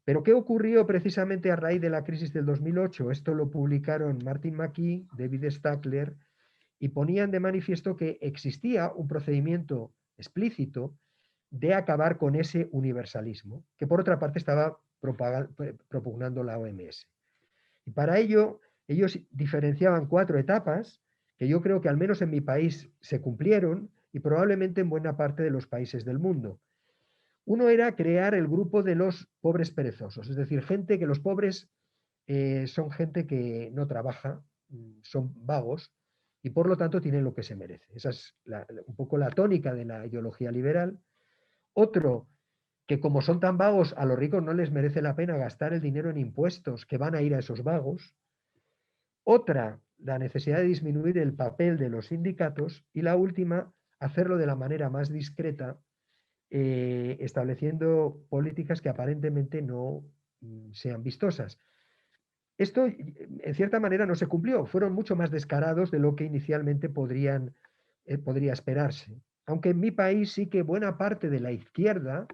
S4: Pero ¿qué ocurrió precisamente a raíz de la crisis del 2008? Esto lo publicaron Martin McKee, David Stackler, y ponían de manifiesto que existía un procedimiento explícito de acabar con ese universalismo, que por otra parte estaba propugnando la OMS. Y para ello, ellos diferenciaban 4 etapas, que yo creo que al menos en mi país se cumplieron y probablemente en buena parte de los países del mundo. Uno era crear el grupo de los pobres perezosos, es decir, gente que los pobres son gente que no trabaja, son vagos y por lo tanto tienen lo que se merece. Esa es un poco la tónica de la ideología liberal. Otro, que como son tan vagos, a los ricos no les merece la pena gastar el dinero en impuestos que van a ir a esos vagos. Otra, la necesidad de disminuir el papel de los sindicatos. Y la última, hacerlo de la manera más discreta, estableciendo políticas que aparentemente no sean vistosas. Esto, en cierta manera, no se cumplió. Fueron mucho más descarados de lo que inicialmente podría esperarse. Aunque en mi país sí que buena parte de la izquierda,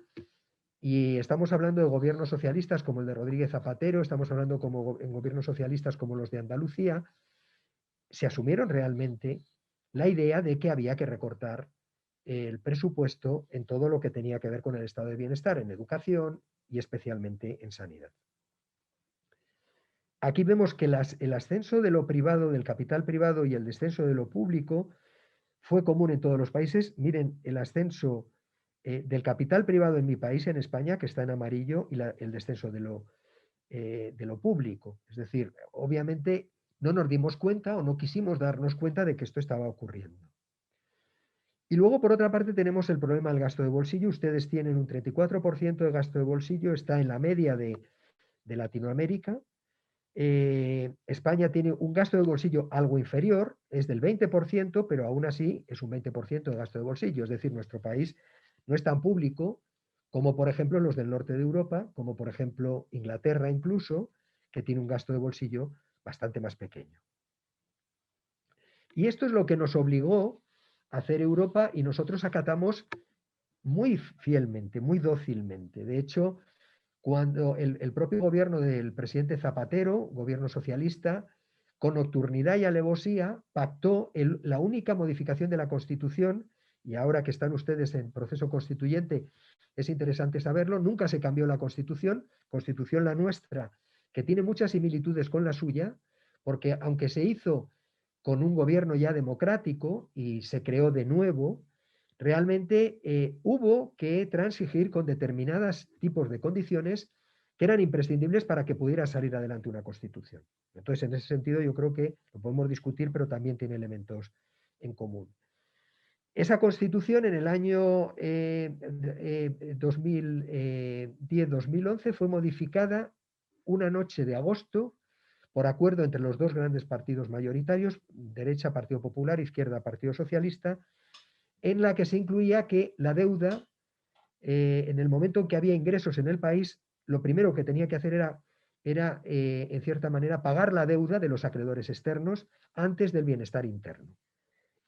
S4: y estamos hablando de gobiernos socialistas como el de Rodríguez Zapatero, estamos hablando en gobiernos socialistas como los de Andalucía, se asumieron realmente la idea de que había que recortar el presupuesto en todo lo que tenía que ver con el estado de bienestar, en educación y especialmente en sanidad. Aquí vemos que el ascenso de lo privado, del capital privado y el descenso de lo público fue común en todos los países. Miren el ascenso del capital privado en mi país, en España, que está en amarillo, y el descenso de lo público. Es decir, obviamente no nos dimos cuenta o no quisimos darnos cuenta de que esto estaba ocurriendo. Y luego, por otra parte, tenemos el problema del gasto de bolsillo. Ustedes tienen un 34% de gasto de bolsillo, está en la media de Latinoamérica. España tiene un gasto de bolsillo algo inferior, es del 20%, pero aún así es un 20% de gasto de bolsillo. Es decir, nuestro país no es tan público como, por ejemplo, los del norte de Europa, como, por ejemplo, Inglaterra incluso, que tiene un gasto de bolsillo bastante más pequeño. Y esto es lo que nos obligó a hacer Europa y nosotros acatamos muy fielmente, muy dócilmente. De hecho, cuando el propio gobierno del presidente Zapatero, gobierno socialista, con nocturnidad y alevosía, pactó la única modificación de la Constitución, y ahora que están ustedes en proceso constituyente, es interesante saberlo, nunca se cambió la Constitución la nuestra, que tiene muchas similitudes con la suya, porque aunque se hizo con un gobierno ya democrático y se creó de nuevo, realmente hubo que transigir con determinados tipos de condiciones que eran imprescindibles para que pudiera salir adelante una Constitución. Entonces, en ese sentido, yo creo que lo podemos discutir, pero también tiene elementos en común. Esa Constitución en el año 2010-2011 fue modificada una noche de agosto por acuerdo entre los dos grandes partidos mayoritarios, derecha Partido Popular, izquierda Partido Socialista, en la que se incluía que la deuda, en el momento en que había ingresos en el país, lo primero que tenía que hacer era en cierta manera, pagar la deuda de los acreedores externos antes del bienestar interno.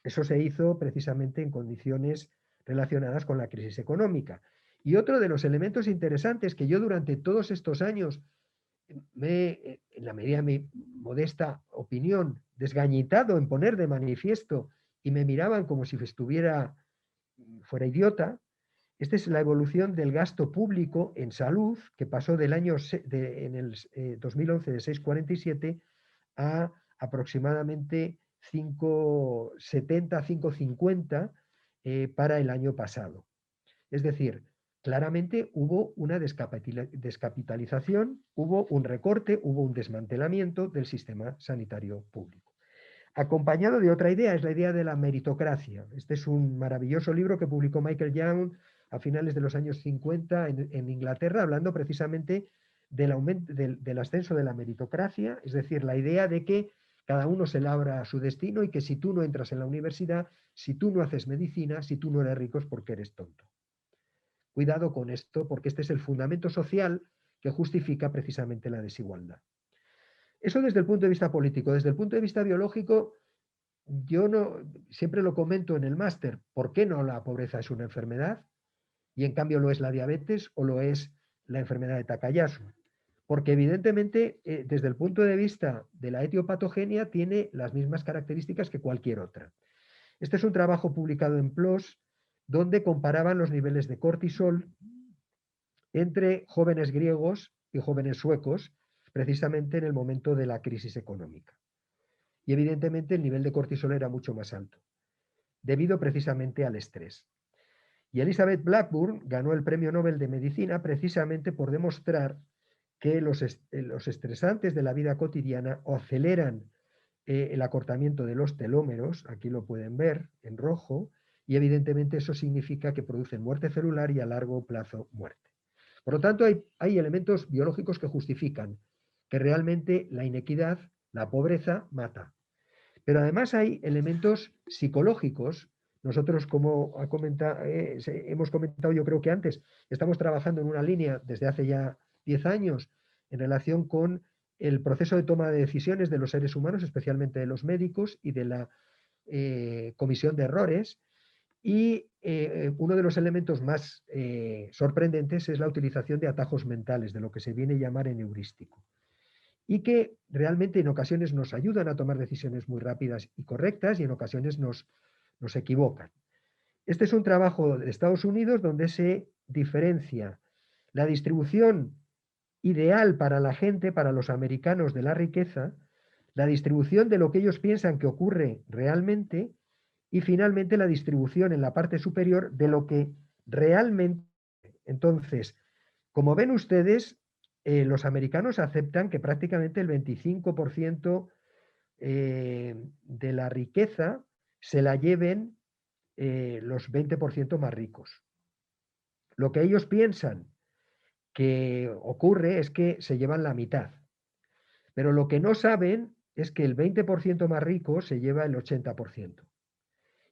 S4: Eso se hizo precisamente en condiciones relacionadas con la crisis económica. Y otro de los elementos interesantes que yo durante todos estos años en la medida de mi modesta opinión, desgañitado en poner de manifiesto y me miraban como si fuera idiota. Esta es la evolución del gasto público en salud, que pasó en el 2011 de 6,47 a aproximadamente 5,70, 5,50 para el año pasado. Es decir, claramente hubo una descapitalización, hubo un recorte, hubo un desmantelamiento del sistema sanitario público. Acompañado de otra idea, es la idea de la meritocracia. Este es un maravilloso libro que publicó Michael Young a finales de los años 50 en Inglaterra, hablando precisamente del ascenso de la meritocracia, es decir, la idea de que cada uno se labra su destino y que si tú no entras en la universidad, si tú no haces medicina, si tú no eres rico es porque eres tonto. Cuidado con esto, porque este es el fundamento social que justifica precisamente la desigualdad. Eso desde el punto de vista político. Desde el punto de vista biológico, yo no, siempre lo comento en el máster, ¿por qué no la pobreza es una enfermedad? Y en cambio lo es la diabetes o lo es la enfermedad de Takayasu. Porque evidentemente, desde el punto de vista de la etiopatogenia, tiene las mismas características que cualquier otra. Este es un trabajo publicado en PLOS, donde comparaban los niveles de cortisol entre jóvenes griegos y jóvenes suecos, precisamente en el momento de la crisis económica. Y evidentemente el nivel de cortisol era mucho más alto, debido precisamente al estrés. Y Elizabeth Blackburn ganó el Premio Nobel de Medicina precisamente por demostrar que los estresantes de la vida cotidiana aceleran el acortamiento de los telómeros, aquí lo pueden ver en rojo, y evidentemente eso significa que producen muerte celular y a largo plazo muerte. Por lo tanto, hay elementos biológicos que justifican que realmente la inequidad, la pobreza, mata. Pero además hay elementos psicológicos. Nosotros, como hemos comentado yo creo que antes, estamos trabajando en una línea desde hace ya 10 años en relación con el proceso de toma de decisiones de los seres humanos, especialmente de los médicos y de la comisión de errores. Y uno de los elementos más sorprendentes es la utilización de atajos mentales, de lo que se viene a llamar en heurístico, y que realmente en ocasiones nos ayudan a tomar decisiones muy rápidas y correctas y en ocasiones nos equivocan. Este es un trabajo de Estados Unidos donde se diferencia la distribución ideal para la gente, para los americanos, de la riqueza, la distribución de lo que ellos piensan que ocurre realmente y finalmente la distribución en la parte superior de lo que realmente. Entonces, como ven ustedes, los americanos aceptan que prácticamente el 25% de la riqueza se la lleven los 20% más ricos. Lo que ellos piensan que ocurre es que se llevan la mitad. Pero lo que no saben es que el 20% más rico se lleva el 80%.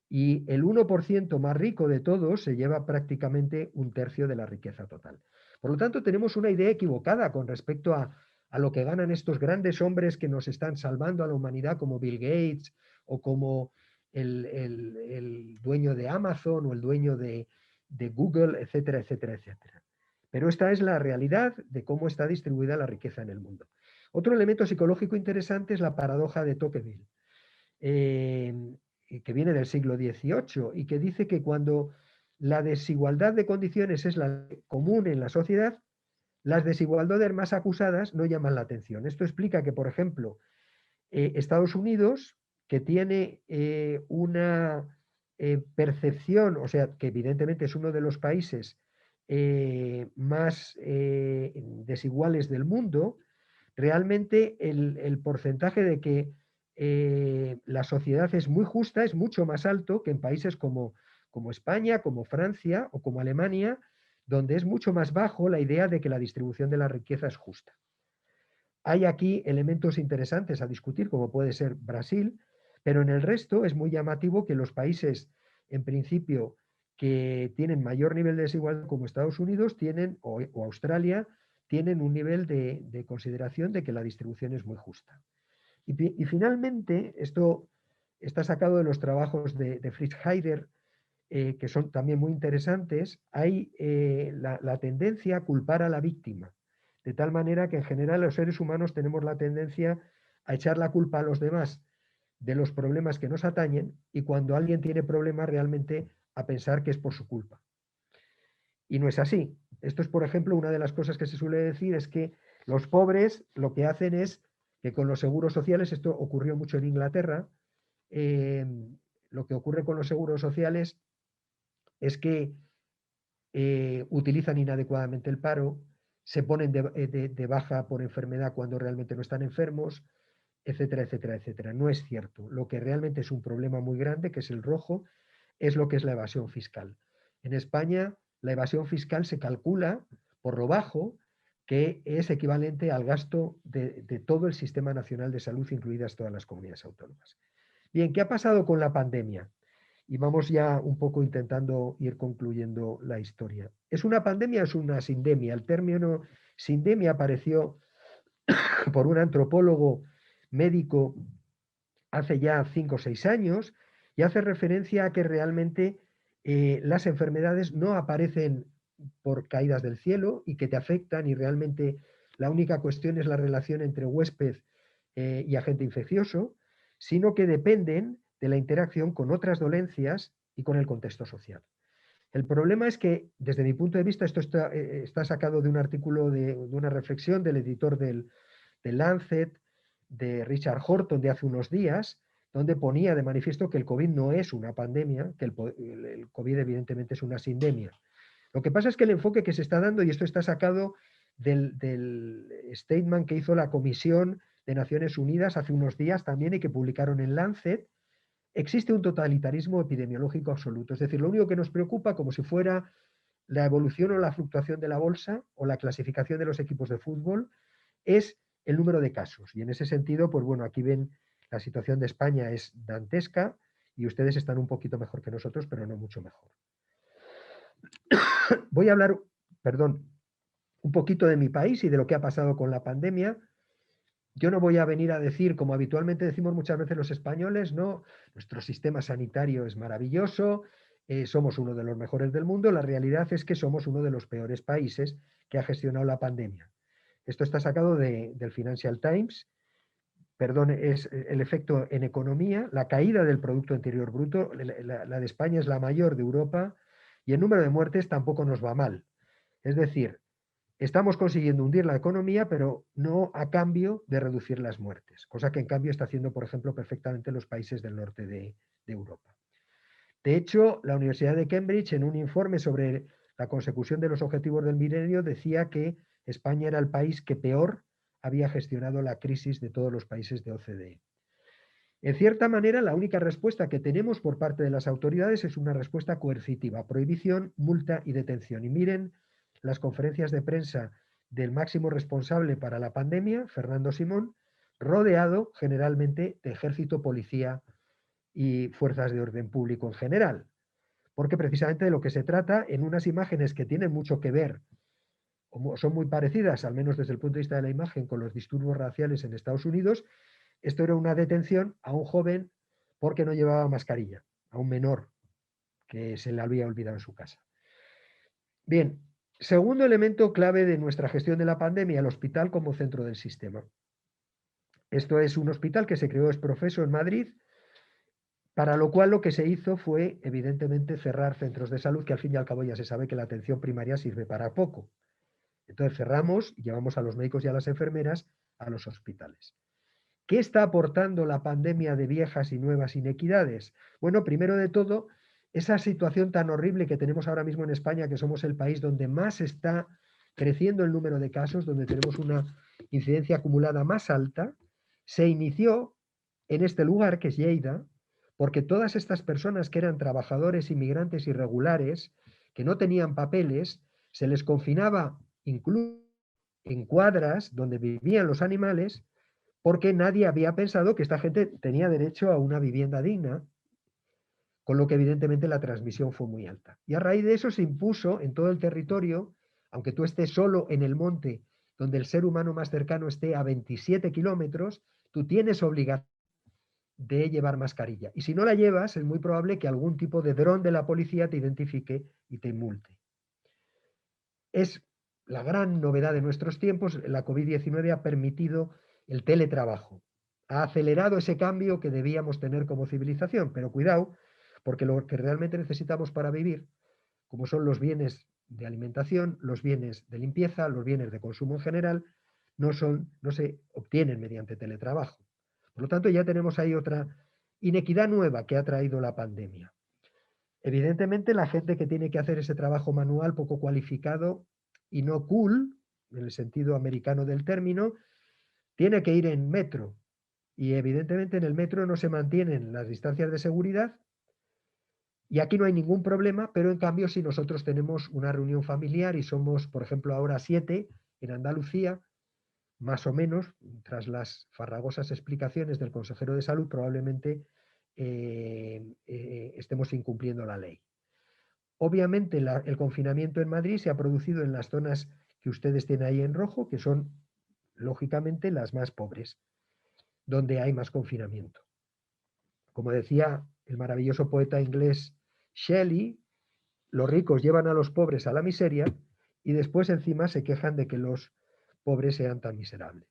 S4: Y el 1% más rico de todos se lleva prácticamente un tercio de la riqueza total. Por lo tanto, tenemos una idea equivocada con respecto a lo que ganan estos grandes hombres que nos están salvando a la humanidad, como Bill Gates o como el dueño de Amazon o el dueño de Google, etcétera, etcétera, etcétera. Pero esta es la realidad de cómo está distribuida la riqueza en el mundo. Otro elemento psicológico interesante es la paradoja de Tocqueville, que viene del siglo XVIII y que dice que cuando la desigualdad de condiciones es la común en la sociedad, las desigualdades más acusadas no llaman la atención. Esto explica que, por ejemplo, Estados Unidos, que tiene una percepción, o sea, que evidentemente es uno de los países más desiguales del mundo, realmente el porcentaje de que la sociedad es muy justa es mucho más alto que en países como España, como Francia o como Alemania, donde es mucho más bajo la idea de que la distribución de la riqueza es justa. Hay aquí elementos interesantes a discutir, como puede ser Brasil, pero en el resto es muy llamativo que los países, en principio, que tienen mayor nivel de desigualdad, como Estados Unidos tienen, o Australia, tienen un nivel de consideración de que la distribución es muy justa. Y finalmente, esto está sacado de los trabajos de Fritz Heider, que son también muy interesantes. Hay la tendencia a culpar a la víctima, de tal manera que en general los seres humanos tenemos la tendencia a echar la culpa a los demás de los problemas que nos atañen y cuando alguien tiene problemas realmente a pensar que es por su culpa. Y no es así. Esto es, por ejemplo, una de las cosas que se suele decir es que los pobres lo que hacen es que con los seguros sociales, esto ocurrió mucho en Inglaterra, lo que ocurre con los seguros sociales es que utilizan inadecuadamente el paro, se ponen de baja por enfermedad cuando realmente no están enfermos, etcétera, etcétera, etcétera. No es cierto. Lo que realmente es un problema muy grande, que es el rojo, es lo que es la evasión fiscal. En España, la evasión fiscal se calcula por lo bajo, que es equivalente al gasto de todo el Sistema Nacional de Salud, incluidas todas las comunidades autónomas. Bien, ¿qué ha pasado con la pandemia? Y vamos ya un poco intentando ir concluyendo la historia. ¿Es una pandemia o es una sindemia? El término sindemia apareció por un antropólogo médico hace ya 5 o 6 años y hace referencia a que realmente las enfermedades no aparecen por caídas del cielo y que te afectan, y realmente la única cuestión es la relación entre huésped y agente infeccioso, sino que dependen de la interacción con otras dolencias y con el contexto social. El problema es que, desde mi punto de vista, esto está sacado de un artículo, de una reflexión del editor del Lancet, de Richard Horton, de hace unos días, donde ponía de manifiesto que el COVID no es una pandemia, que el COVID evidentemente es una sindemia. Lo que pasa es que el enfoque que se está dando, y esto está sacado del statement que hizo la Comisión de Naciones Unidas hace unos días también y que publicaron en Lancet, existe un totalitarismo epidemiológico absoluto. Es decir, lo único que nos preocupa, como si fuera la evolución o la fluctuación de la bolsa o la clasificación de los equipos de fútbol, es el número de casos. Y en ese sentido, pues bueno, aquí ven la situación de España es dantesca y ustedes están un poquito mejor que nosotros, pero no mucho mejor. Voy a hablar, perdón, un poquito de mi país y de lo que ha pasado con la pandemia. Yo no voy a venir a decir, como habitualmente decimos muchas veces los españoles, no, nuestro sistema sanitario es maravilloso, somos uno de los mejores del mundo. La realidad es que somos uno de los peores países que ha gestionado la pandemia. Esto está sacado del Financial Times. Perdón, es el efecto en economía, la caída del Producto Interior Bruto, la de España es la mayor de Europa y el número de muertes tampoco nos va mal. Es decir, estamos consiguiendo hundir la economía, pero no a cambio de reducir las muertes, cosa que en cambio está haciendo, por ejemplo, perfectamente los países del norte de Europa. De hecho, la Universidad de Cambridge, en un informe sobre la consecución de los objetivos del milenio, decía que España era el país que peor había gestionado la crisis de todos los países de OCDE. En cierta manera, la única respuesta que tenemos por parte de las autoridades es una respuesta coercitiva: prohibición, multa y detención. Y miren las conferencias de prensa del máximo responsable para la pandemia, Fernando Simón, rodeado generalmente de ejército, policía y fuerzas de orden público en general. Porque precisamente de lo que se trata, en unas imágenes que tienen mucho que ver, o son muy parecidas, al menos desde el punto de vista de la imagen, con los disturbios raciales en Estados Unidos, esto era una detención a un joven porque no llevaba mascarilla, a un menor que se le había olvidado en su casa. Bien, segundo elemento clave de nuestra gestión de la pandemia, el hospital como centro del sistema. Esto es un hospital que se creó ex profeso en Madrid, para lo cual lo que se hizo fue, evidentemente, cerrar centros de salud, que al fin y al cabo ya se sabe que la atención primaria sirve para poco. Entonces cerramos y llevamos a los médicos y a las enfermeras a los hospitales. ¿Qué está aportando la pandemia de viejas y nuevas inequidades? Bueno, primero de todo, esa situación tan horrible que tenemos ahora mismo en España, que somos el país donde más está creciendo el número de casos, donde tenemos una incidencia acumulada más alta, se inició en este lugar, que es Lleida, porque todas estas personas que eran trabajadores inmigrantes irregulares, que no tenían papeles, se les confinaba incluso en cuadras donde vivían los animales, porque nadie había pensado que esta gente tenía derecho a una vivienda digna, con lo que evidentemente la transmisión fue muy alta. Y a raíz de eso se impuso en todo el territorio, aunque tú estés solo en el monte, donde el ser humano más cercano esté a 27 kilómetros, tú tienes obligación de llevar mascarilla. Y si no la llevas, es muy probable que algún tipo de dron de la policía te identifique y te multe. Es la gran novedad de nuestros tiempos. La COVID-19 ha permitido el teletrabajo. Ha acelerado ese cambio que debíamos tener como civilización, pero cuidado, porque lo que realmente necesitamos para vivir, como son los bienes de alimentación, los bienes de limpieza, los bienes de consumo en general, no se obtienen mediante teletrabajo. Por lo tanto, ya tenemos ahí otra inequidad nueva que ha traído la pandemia. Evidentemente, la gente que tiene que hacer ese trabajo manual poco cualificado y no cool, en el sentido americano del término, tiene que ir en metro. Y evidentemente en el metro no se mantienen las distancias de seguridad. Y aquí no hay ningún problema, pero en cambio si nosotros tenemos una reunión familiar y somos, por ejemplo, ahora 7 en Andalucía, más o menos, tras las farragosas explicaciones del consejero de salud, probablemente estemos incumpliendo la ley. Obviamente el confinamiento en Madrid se ha producido en las zonas que ustedes tienen ahí en rojo, que son lógicamente las más pobres, donde hay más confinamiento. Como decía el maravilloso poeta inglés Shelley, los ricos llevan a los pobres a la miseria y después encima se quejan de que los pobres sean tan miserables.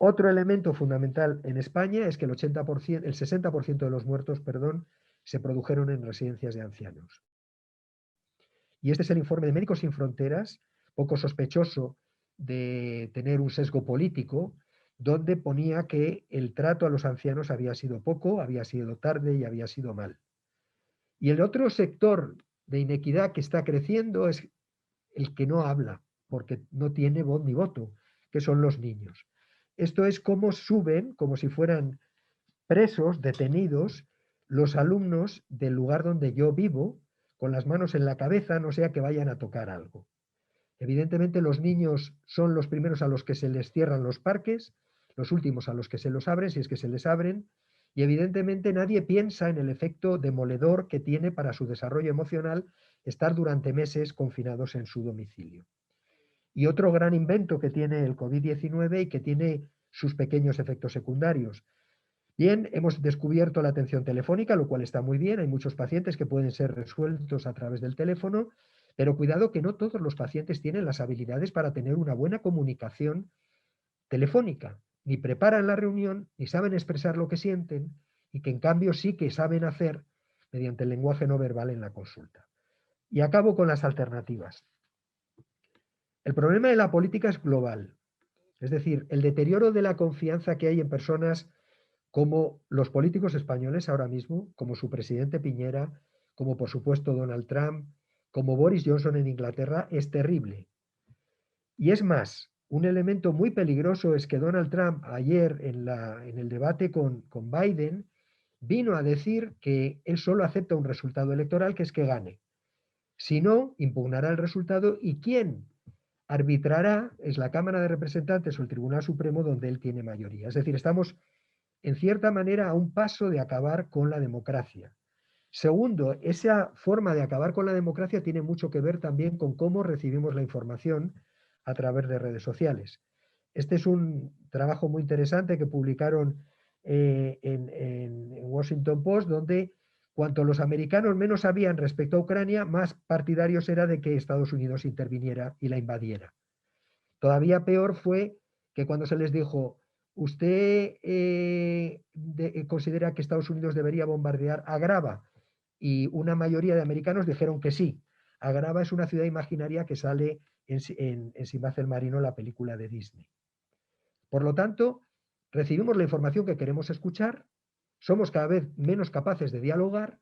S4: Otro elemento fundamental en España es que el 60% de los muertos, se produjeron en residencias de ancianos. Y este es el informe de Médicos Sin Fronteras, poco sospechoso de tener un sesgo político, donde ponía que el trato a los ancianos había sido poco, había sido tarde y había sido mal. Y el otro sector de inequidad que está creciendo es el que no habla, porque no tiene voz ni voto, que son los niños. Esto es cómo suben, como si fueran presos, detenidos, los alumnos del lugar donde yo vivo, con las manos en la cabeza, no sea que vayan a tocar algo. Evidentemente los niños son los primeros a los que se les cierran los parques, los últimos a los que se los abren, si es que se les abren, y evidentemente nadie piensa en el efecto demoledor que tiene para su desarrollo emocional estar durante meses confinados en su domicilio. Y otro gran invento que tiene el COVID-19 y que tiene sus pequeños efectos secundarios. Bien, hemos descubierto la atención telefónica, lo cual está muy bien, hay muchos pacientes que pueden ser resueltos a través del teléfono, pero cuidado que no todos los pacientes tienen las habilidades para tener una buena comunicación telefónica, ni preparan la reunión, ni saben expresar lo que sienten, y que en cambio sí que saben hacer mediante el lenguaje no verbal en la consulta. Y acabo con las alternativas. El problema de la política es global, es decir, el deterioro de la confianza que hay en personas como los políticos españoles ahora mismo, como su presidente Piñera, como por supuesto Donald Trump, como Boris Johnson en Inglaterra, es terrible. Y es más, un elemento muy peligroso es que Donald Trump ayer en el debate con Biden vino a decir que él solo acepta un resultado electoral, que es que gane. Si no, impugnará el resultado y quien arbitrará es la Cámara de Representantes o el Tribunal Supremo, donde él tiene mayoría. Es decir, estamos en cierta manera a un paso de acabar con la democracia. Segundo, esa forma de acabar con la democracia tiene mucho que ver también con cómo recibimos la información a través de redes sociales. Este es un trabajo muy interesante que publicaron en Washington Post, donde cuanto los americanos menos sabían respecto a Ucrania, más partidarios era de que Estados Unidos interviniera y la invadiera. Todavía peor fue que cuando se les dijo, ¿usted considera que Estados Unidos debería bombardear Agrava? Y una mayoría de americanos dijeron que sí. Agrava es una ciudad imaginaria que sale en Sinbad el Marino, la película de Disney. Por lo tanto, recibimos la información que queremos escuchar, somos cada vez menos capaces de dialogar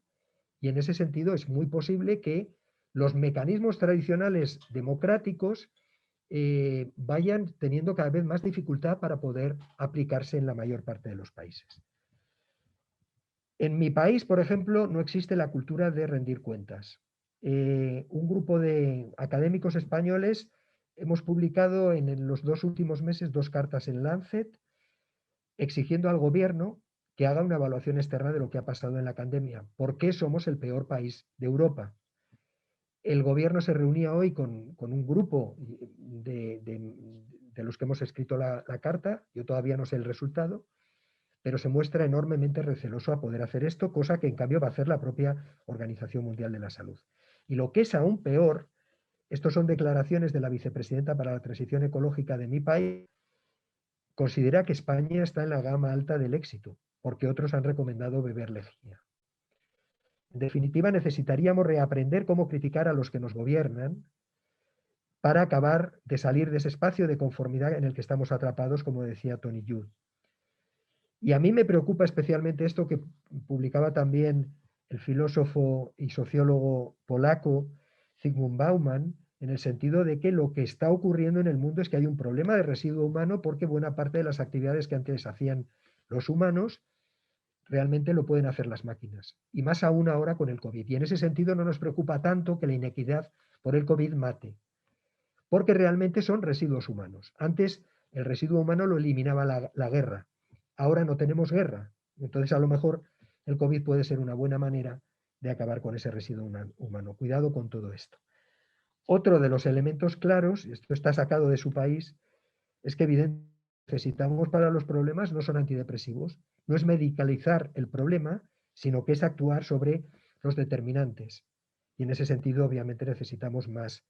S4: y en ese sentido es muy posible que los mecanismos tradicionales democráticos vayan teniendo cada vez más dificultad para poder aplicarse en la mayor parte de los países. En mi país, por ejemplo, no existe la cultura de rendir cuentas. Un grupo de académicos españoles hemos publicado en los 2 últimos meses 2 cartas en Lancet exigiendo al gobierno que haga una evaluación externa de lo que ha pasado en la pandemia. ¿Por qué somos el peor país de Europa? El gobierno se reunía hoy con un grupo de los que hemos escrito la carta, yo todavía no sé el resultado, pero se muestra enormemente receloso a poder hacer esto, cosa que en cambio va a hacer la propia Organización Mundial de la Salud. Y lo que es aún peor, estos son declaraciones de la vicepresidenta para la transición ecológica de mi país, considera que España está en la gama alta del éxito, porque otros han recomendado beber lejía. En definitiva, necesitaríamos reaprender cómo criticar a los que nos gobiernan para acabar de salir de ese espacio de conformidad en el que estamos atrapados, como decía Tony Judd. Y a mí me preocupa especialmente esto que publicaba también el filósofo y sociólogo polaco Zygmunt Bauman, en el sentido de que lo que está ocurriendo en el mundo es que hay un problema de residuo humano porque buena parte de las actividades que antes hacían los humanos realmente lo pueden hacer las máquinas. Y más aún ahora con el COVID. Y en ese sentido no nos preocupa tanto que la inequidad por el COVID mate, porque realmente son residuos humanos. Antes el residuo humano lo eliminaba la guerra. Ahora no tenemos guerra. Entonces a lo mejor el COVID puede ser una buena manera de acabar con ese residuo humano. Cuidado con todo esto. Otro de los elementos claros, y esto está sacado de su país, es que evidentemente necesitamos para los problemas no son antidepresivos, no es medicalizar el problema, sino que es actuar sobre los determinantes. Y en ese sentido, obviamente, necesitamos más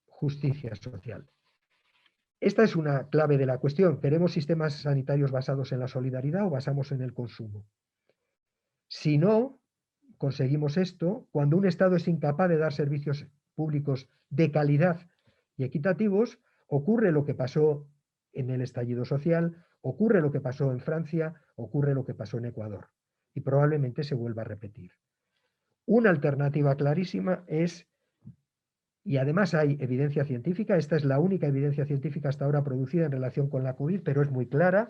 S4: justicia social. Esta es una clave de la cuestión. ¿Queremos sistemas sanitarios basados en la solidaridad o basamos en el consumo? Si no conseguimos esto, cuando un Estado es incapaz de dar servicios públicos de calidad y equitativos, ocurre lo que pasó en el estallido social, ocurre lo que pasó en Francia, ocurre lo que pasó en Ecuador. Y probablemente se vuelva a repetir. Una alternativa clarísima es, y además hay evidencia científica, esta es la única evidencia científica hasta ahora producida en relación con la COVID, pero es muy clara.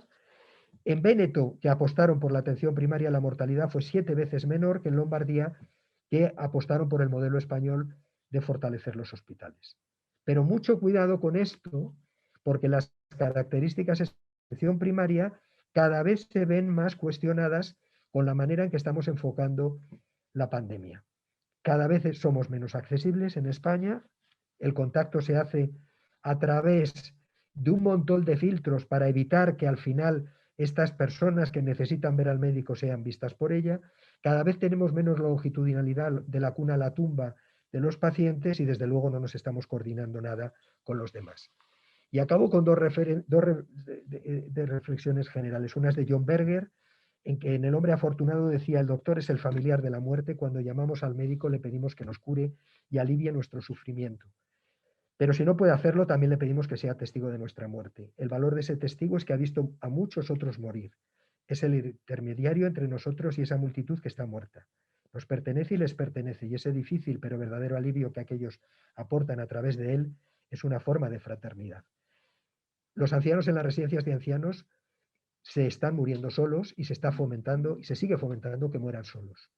S4: En Véneto, que apostaron por la atención primaria, la mortalidad fue 7 veces menor que en Lombardía, que apostaron por el modelo español de fortalecer los hospitales. Pero mucho cuidado con esto, porque las características de la atención primaria cada vez se ven más cuestionadas con la manera en que estamos enfocando la pandemia. Cada vez somos menos accesibles en España, el contacto se hace a través de un montón de filtros para evitar que al final estas personas que necesitan ver al médico sean vistas por ella. Cada vez tenemos menos longitudinalidad de la cuna a la tumba de los pacientes y desde luego no nos estamos coordinando nada con los demás. Y acabo con dos reflexiones generales. Una es de John Berger, en que en El hombre afortunado decía: el doctor es el familiar de la muerte, cuando llamamos al médico le pedimos que nos cure y alivie nuestro sufrimiento. Pero si no puede hacerlo, también le pedimos que sea testigo de nuestra muerte. El valor de ese testigo es que ha visto a muchos otros morir. Es el intermediario entre nosotros y esa multitud que está muerta. Nos pertenece y les pertenece, y ese difícil pero verdadero alivio que aquellos aportan a través de él es una forma de fraternidad. Los ancianos en las residencias de ancianos se están muriendo solos y se está fomentando y se sigue fomentando que mueran solos.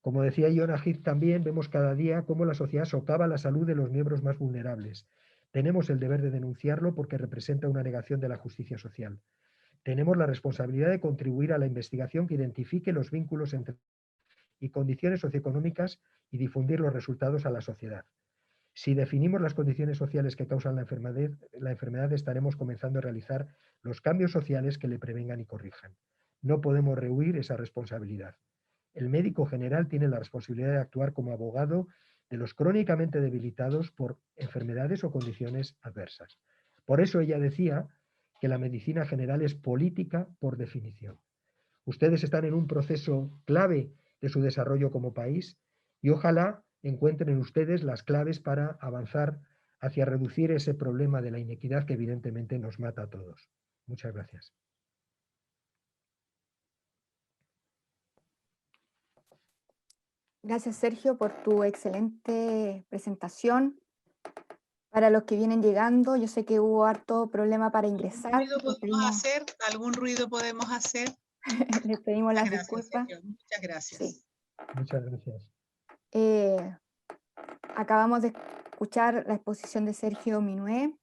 S4: Como decía Jonah Heath también, vemos cada día cómo la sociedad socava la salud de los miembros más vulnerables. Tenemos el deber de denunciarlo porque representa una negación de la justicia social. Tenemos la responsabilidad de contribuir a la investigación que identifique los vínculos entre y condiciones socioeconómicas y difundir los resultados a la sociedad. Si definimos las condiciones sociales que causan la enfermedad, estaremos comenzando a realizar los cambios sociales que le prevengan y corrijan. No podemos rehuir esa responsabilidad. El médico general tiene la responsabilidad de actuar como abogado de los crónicamente debilitados por enfermedades o condiciones adversas. Por eso ella decía que la medicina general es política por definición. Ustedes están en un proceso clave de su desarrollo como país y ojalá encuentren ustedes las claves para avanzar hacia reducir ese problema de la inequidad que evidentemente nos mata a todos. Muchas gracias.
S2: Gracias, Sergio, por tu excelente presentación. Para los que vienen llegando, yo sé que hubo harto problema para ingresar.
S1: ¿Algún ruido podemos hacer?
S2: Les pedimos las
S1: Gracias,
S2: disculpas.
S1: Sergio. Muchas gracias.
S2: Sí.
S4: Muchas gracias.
S2: Acabamos de escuchar la exposición de Sergio Minué.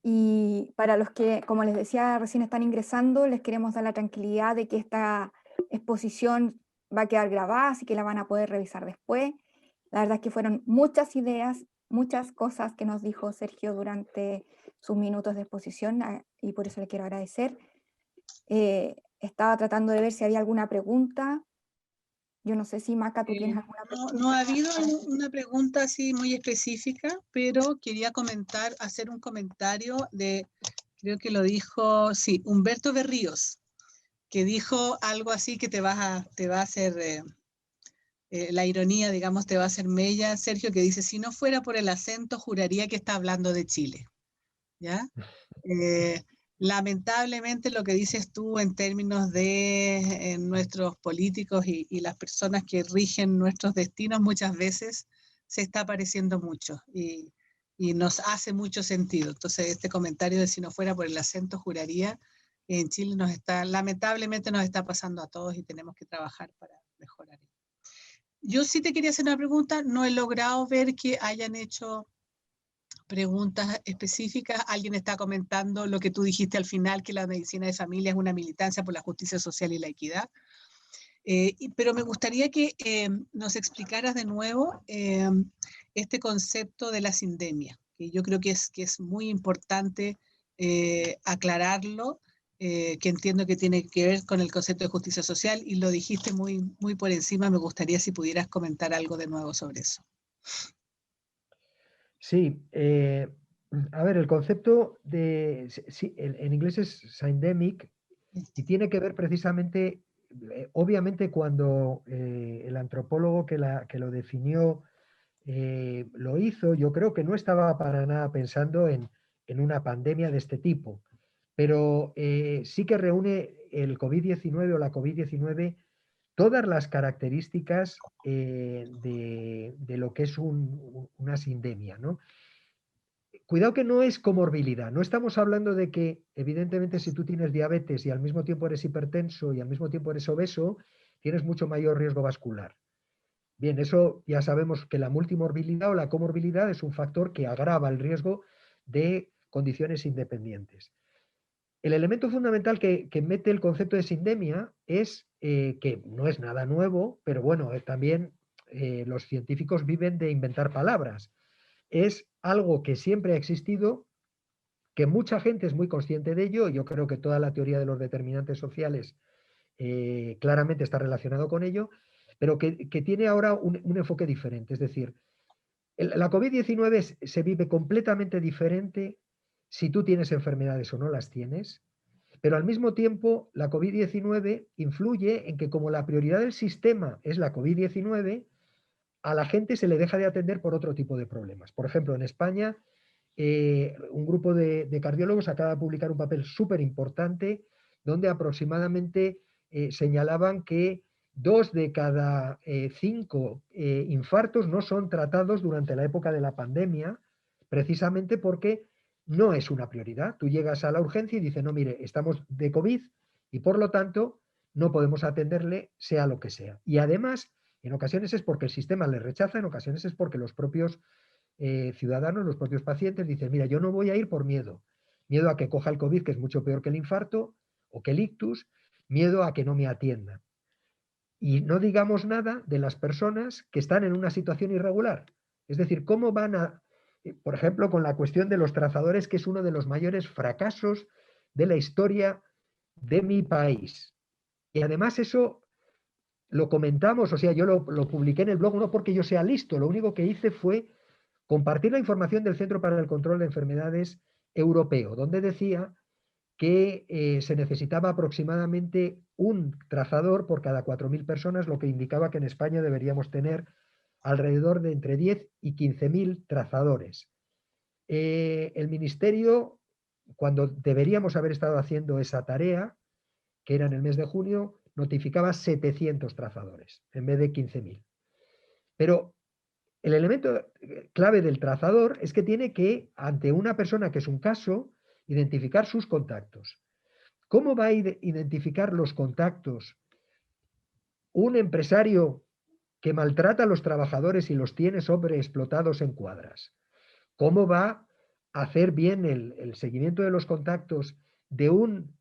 S2: Y para los que, como les decía, recién están ingresando, les queremos dar la tranquilidad de que esta exposición va a quedar grabada, así que la van a poder revisar después. La verdad es que fueron muchas ideas, muchas cosas que nos dijo Sergio durante sus minutos de exposición, y por eso le quiero agradecer. Estaba tratando de ver si había alguna pregunta. Yo no sé si, Maca, tú tienes alguna pregunta.
S1: No ha habido una pregunta así muy específica, pero quería hacer un comentario de, creo que lo dijo, sí, Humberto Berríos, que dijo algo así que te va a hacer, la ironía, digamos, te va a hacer mella, Sergio, que dice: si no fuera por el acento, juraría que está hablando de Chile. ¿Ya? Lamentablemente lo que dices tú en términos de nuestros políticos y las personas que rigen nuestros destinos muchas veces se está apareciendo mucho y nos hace mucho sentido. Entonces este comentario de si no fuera por el acento juraría, en Chile lamentablemente nos está pasando a todos y tenemos que trabajar para mejorar. Yo sí te quería hacer una pregunta, no he logrado ver que hayan hecho preguntas específicas. Alguien está comentando lo que tú dijiste al final, que la medicina de familia es una militancia por la justicia social y la equidad. Pero me gustaría que nos explicaras de nuevo este concepto de la sindemia, que yo creo que es muy importante aclararlo, que entiendo que tiene que ver con el concepto de justicia social y lo dijiste muy por encima. Me gustaría si pudieras comentar algo de nuevo sobre eso.
S4: Sí, a ver, el concepto en inglés es syndemic y tiene que ver precisamente, obviamente cuando el antropólogo que lo definió lo hizo, yo creo que no estaba para nada pensando en una pandemia de este tipo, pero sí que reúne el COVID-19 o la COVID-19 todas las características de lo que es una sindemia, ¿no? Cuidado que no es comorbilidad, no estamos hablando de que, evidentemente, si tú tienes diabetes y al mismo tiempo eres hipertenso y al mismo tiempo eres obeso, tienes mucho mayor riesgo vascular. Bien, eso ya sabemos que la multimorbilidad o la comorbilidad es un factor que agrava el riesgo de condiciones independientes. El elemento fundamental que mete el concepto de sindemia es que no es nada nuevo, pero bueno, también los científicos viven de inventar palabras. Es algo que siempre ha existido, que mucha gente es muy consciente de ello, y yo creo que toda la teoría de los determinantes sociales claramente está relacionado con ello, pero que tiene ahora un enfoque diferente. Es decir, la COVID-19 se vive completamente diferente si tú tienes enfermedades o no las tienes, pero al mismo tiempo la COVID-19 influye en que como la prioridad del sistema es la COVID-19, a la gente se le deja de atender por otro tipo de problemas. Por ejemplo, en España, un grupo de cardiólogos acaba de publicar un papel súper importante donde aproximadamente señalaban que 2 de cada 5 infartos no son tratados durante la época de la pandemia, precisamente porque no es una prioridad. Tú llegas a la urgencia y dices, no, mire, estamos de COVID y por lo tanto no podemos atenderle sea lo que sea. Y además, en ocasiones es porque el sistema le rechaza, en ocasiones es porque los propios ciudadanos, los propios pacientes dicen, mira, yo no voy a ir por miedo. Miedo a que coja el COVID, que es mucho peor que el infarto o que el ictus, miedo a que no me atiendan. Y no digamos nada de las personas que están en una situación irregular. Es decir, cómo van a, por ejemplo, con la cuestión de los trazadores, que es uno de los mayores fracasos de la historia de mi país. Y además eso lo comentamos, o sea, yo lo publiqué en el blog no porque yo sea listo, lo único que hice fue compartir la información del Centro para el Control de Enfermedades Europeo, donde decía que se necesitaba aproximadamente un trazador por cada 4.000 personas, lo que indicaba que en España deberíamos tener alrededor de entre 10 y 15.000 trazadores. El Ministerio, cuando deberíamos haber estado haciendo esa tarea, que era en el mes de junio, notificaba 700 trazadores en vez de 15.000. Pero el elemento clave del trazador es que tiene que, ante una persona que es un caso, identificar sus contactos. ¿Cómo va a identificar los contactos un empresario que maltrata a los trabajadores y los tiene sobreexplotados en cuadras? ¿Cómo va a hacer bien el seguimiento de los contactos de un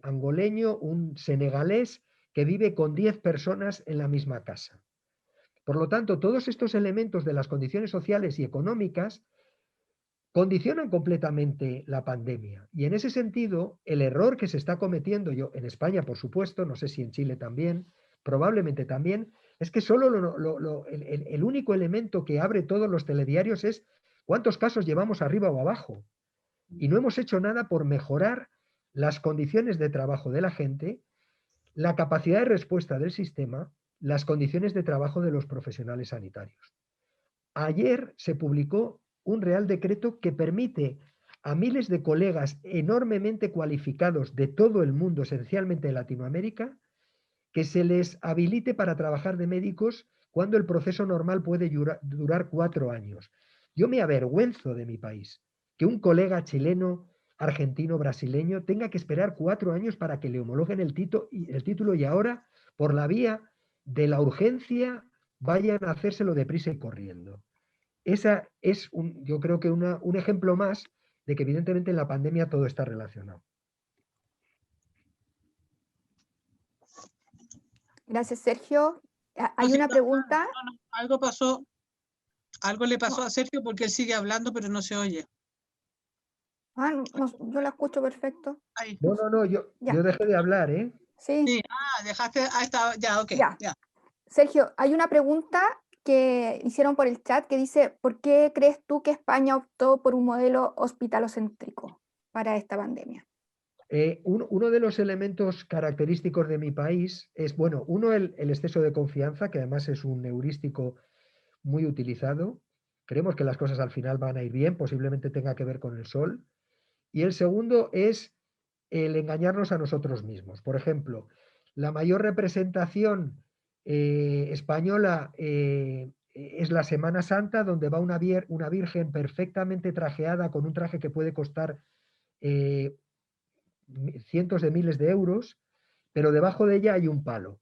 S4: angoleño, un senegalés que vive con 10 personas en la misma casa? Por lo tanto, todos estos elementos de las condiciones sociales y económicas condicionan completamente la pandemia. Y en ese sentido, el error que se está cometiendo, yo en España, por supuesto, no sé si en Chile también, probablemente también, es que solo el único elemento que abre todos los telediarios es cuántos casos llevamos arriba o abajo. Y no hemos hecho nada por mejorar las condiciones de trabajo de la gente, la capacidad de respuesta del sistema, las condiciones de trabajo de los profesionales sanitarios. Ayer se publicó un Real Decreto que permite a miles de colegas enormemente cualificados de todo el mundo, esencialmente de Latinoamérica, que se les habilite para trabajar de médicos cuando el proceso normal puede durar 4 años. Yo me avergüenzo de mi país, que un colega chileno, argentino, brasileño tenga que esperar 4 años para que le homologuen el título y ahora, por la vía de la urgencia, vayan a hacérselo deprisa y corriendo. Esa es, yo creo que un ejemplo más de que evidentemente en la pandemia todo está relacionado.
S2: Gracias, Sergio. Hay
S1: No, sí,
S2: una pregunta.
S1: algo pasó, algo le pasó a Sergio porque él sigue hablando, pero no se oye.
S2: Yo la escucho perfecto.
S1: Ahí.
S4: No, yo dejé de hablar, ¿eh?
S2: Sí,
S1: Sí, dejaste, ahí está, ya, ok,
S2: ya.
S1: ya.
S2: Sergio, hay una pregunta que hicieron por el chat que dice, ¿por qué crees tú que España optó por un modelo hospitalocéntrico para esta pandemia?
S4: Uno de los elementos característicos de mi país es, bueno, uno, el exceso de confianza, que además es un heurístico muy utilizado. Creemos que las cosas al final van a ir bien, posiblemente tenga que ver con el sol. Y el segundo es el engañarnos a nosotros mismos. Por ejemplo, la mayor representación española es la Semana Santa, donde va una virgen perfectamente trajeada con un traje que puede costar cientos de miles de euros, pero debajo de ella hay un palo.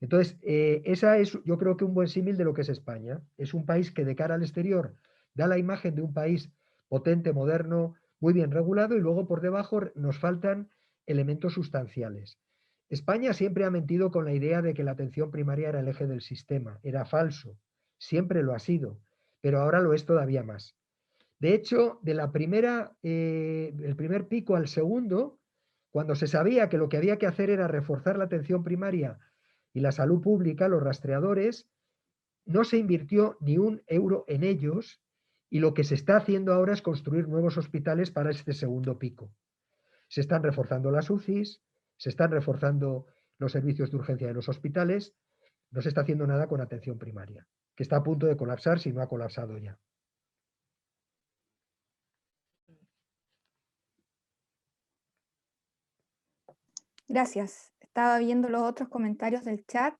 S4: Entonces, esa es, yo creo que un buen símil de lo que es España. Es un país que de cara al exterior da la imagen de un país potente, moderno, muy bien regulado, y luego por debajo nos faltan elementos sustanciales. España siempre ha mentido con la idea de que la atención primaria era el eje del sistema. Era falso. Siempre lo ha sido, pero ahora lo es todavía más. De hecho, del primer pico al segundo, cuando se sabía que lo que había que hacer era reforzar la atención primaria y la salud pública, los rastreadores, no se invirtió ni un euro en ellos, y lo que se está haciendo ahora es construir nuevos hospitales para este segundo pico. Se están reforzando las UCIs, se están reforzando los servicios de urgencia de los hospitales, no se está haciendo nada con atención primaria, que está a punto de colapsar si no ha colapsado ya.
S2: Gracias. Estaba viendo los otros comentarios del chat.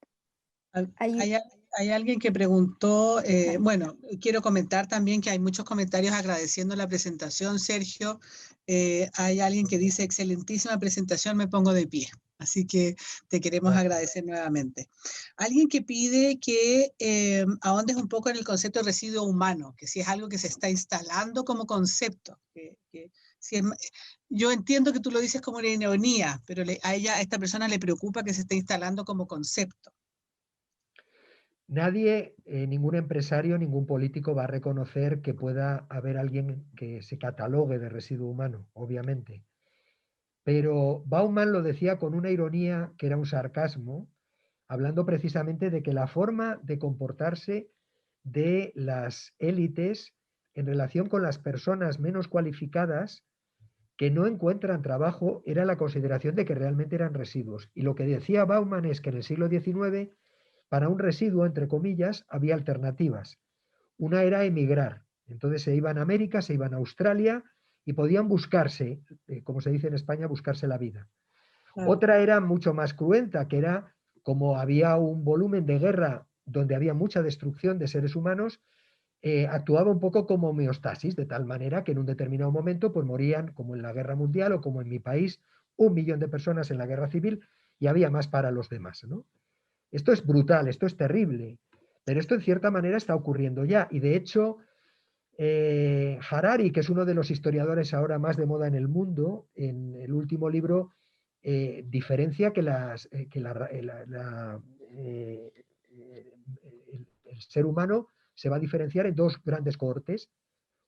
S1: Hay alguien que preguntó, bueno, quiero comentar también que hay muchos comentarios agradeciendo la presentación, Sergio. Hay alguien que dice, excelentísima presentación, me pongo de pie. Así que te queremos agradecer nuevamente. Alguien que pide que ahondes un poco en el concepto de residuo humano, que si es algo que se está instalando como concepto. Yo entiendo que tú lo dices como una ironía, pero a esta persona le preocupa que se esté instalando como concepto.
S4: Nadie, ningún empresario, ningún político va a reconocer que pueda haber alguien que se catalogue de residuo humano, obviamente. Pero Bauman lo decía con una ironía que era un sarcasmo, hablando precisamente de que la forma de comportarse de las élites en relación con las personas menos cualificadas que no encuentran trabajo era la consideración de que realmente eran residuos. Y lo que decía Bauman es que en el siglo XIX, para un residuo, entre comillas, había alternativas. Una era emigrar. Entonces se iban a América, se iban a Australia y podían buscarse, como se dice en España, buscarse la vida. Otra era mucho más cruenta, que era como había un volumen de guerra donde había mucha destrucción de seres humanos, actuaba un poco como homeostasis, de tal manera que en un determinado momento pues morían, como en la guerra mundial o como en mi país, 1 millón de personas en la guerra civil y había más para los demás, ¿no? Esto es brutal, esto es terrible, pero esto en cierta manera está ocurriendo ya. Y de hecho, Harari, que es uno de los historiadores ahora más de moda en el mundo, en el último libro diferencia que el ser humano se va a diferenciar en 2 grandes cohortes.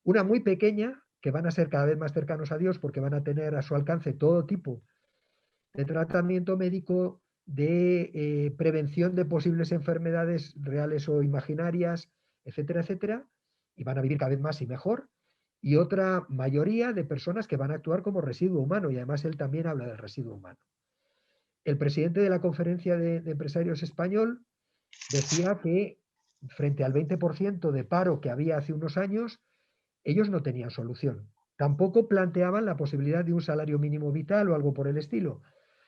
S4: Una muy pequeña, que van a ser cada vez más cercanos a Dios porque van a tener a su alcance todo tipo de tratamiento médico, de prevención de posibles enfermedades reales o imaginarias, etcétera, etcétera, y van a vivir cada vez más y mejor. Y otra mayoría de personas que van a actuar como residuo humano, y además él también habla del residuo humano. El presidente de la Conferencia de Empresarios Español decía que frente al 20% de paro que había hace unos años, ellos no tenían solución. Tampoco planteaban la posibilidad de un salario mínimo vital o algo por el estilo.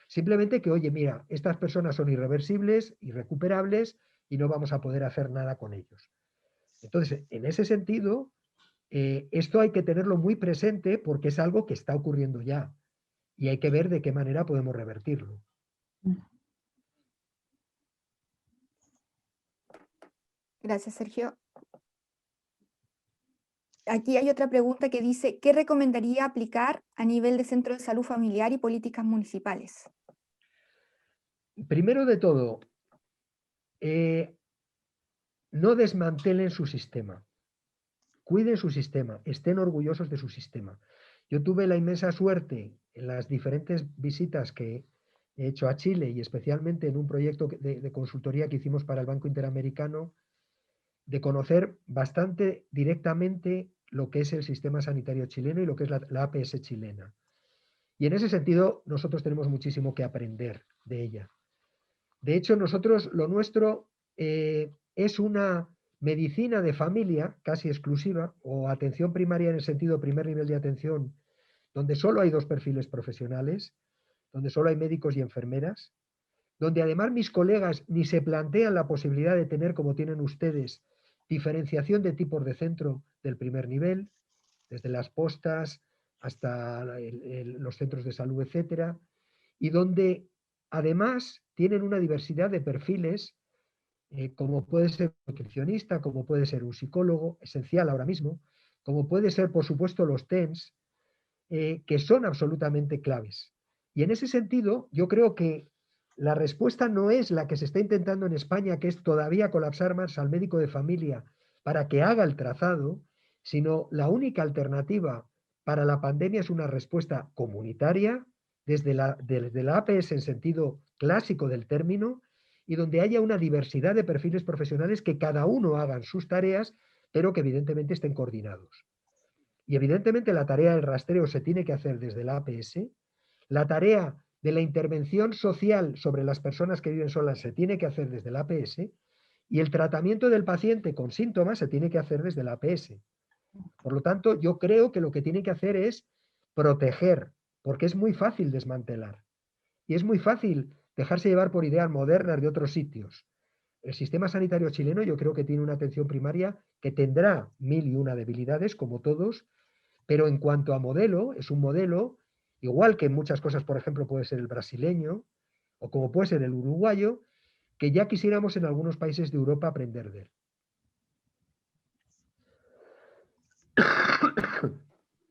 S4: Simplemente que, oye, mira, estas personas son irreversibles, irrecuperables y no vamos a poder hacer nada con ellos. Entonces, en ese sentido, esto hay que tenerlo muy presente porque es algo que está ocurriendo ya y hay que ver de qué manera podemos revertirlo.
S2: Gracias, Sergio. Aquí hay otra pregunta que dice, ¿qué recomendaría aplicar a nivel de centro de salud familiar y políticas municipales?
S4: Primero de todo, no desmantelen su sistema. Cuiden su sistema, estén orgullosos de su sistema. Yo tuve la inmensa suerte en las diferentes visitas que he hecho a Chile y especialmente en un proyecto de consultoría que hicimos para el Banco Interamericano, de conocer bastante directamente lo que es el sistema sanitario chileno y lo que es la APS chilena. Y en ese sentido, nosotros tenemos muchísimo que aprender de ella. De hecho, nosotros, lo nuestro es una medicina de familia casi exclusiva o atención primaria en el sentido primer nivel de atención, donde solo hay 2 perfiles profesionales, donde solo hay médicos y enfermeras, donde además mis colegas ni se plantean la posibilidad de tener, como tienen ustedes, diferenciación de tipos de centro del primer nivel, desde las postas hasta los centros de salud, etcétera, y donde además tienen una diversidad de perfiles, como puede ser un nutricionista, como puede ser un psicólogo, esencial ahora mismo, como puede ser, por supuesto, los TENS, que son absolutamente claves. Y en ese sentido, yo creo que la respuesta no es la que se está intentando en España, que es todavía colapsar más al médico de familia para que haga el trazado, sino la única alternativa para la pandemia es una respuesta comunitaria, desde la APS en sentido clásico del término, y donde haya una diversidad de perfiles profesionales que cada uno hagan sus tareas, pero que evidentemente estén coordinados. Y evidentemente la tarea del rastreo se tiene que hacer desde la APS, la tarea de la intervención social sobre las personas que viven solas se tiene que hacer desde la APS y el tratamiento del paciente con síntomas se tiene que hacer desde la APS. Por lo tanto, yo creo que lo que tiene que hacer es proteger, porque es muy fácil desmantelar y es muy fácil dejarse llevar por ideas modernas de otros sitios. El sistema sanitario chileno yo creo que tiene una atención primaria que tendrá 1001 debilidades, como todos, pero en cuanto a modelo, es un modelo, igual que en muchas cosas, por ejemplo, puede ser el brasileño, o como puede ser el uruguayo, que ya quisiéramos en algunos países de Europa aprender de él.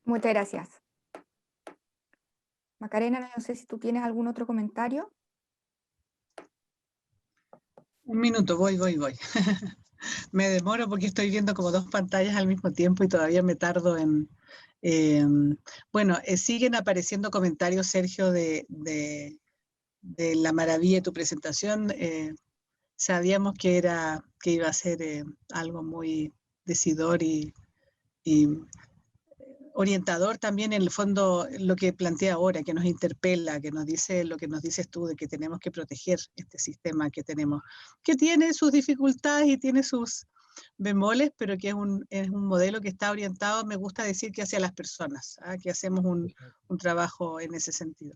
S2: Muchas gracias. Macarena, no sé si tú tienes algún otro comentario.
S1: Un minuto, voy. Me demoro porque estoy viendo como 2 pantallas al mismo tiempo y todavía me tardo en... bueno, siguen apareciendo comentarios, Sergio, de la maravilla de tu presentación. Sabíamos que iba a ser algo muy decidor y orientador también, en el fondo, lo que plantea ahora, que nos interpela, que nos dice lo que nos dices tú, de que tenemos que proteger este sistema que tenemos, que tiene sus dificultades y tiene sus bemoles, pero que es un modelo que está orientado, me gusta decir, que hacia las personas, que hacemos un trabajo en ese sentido.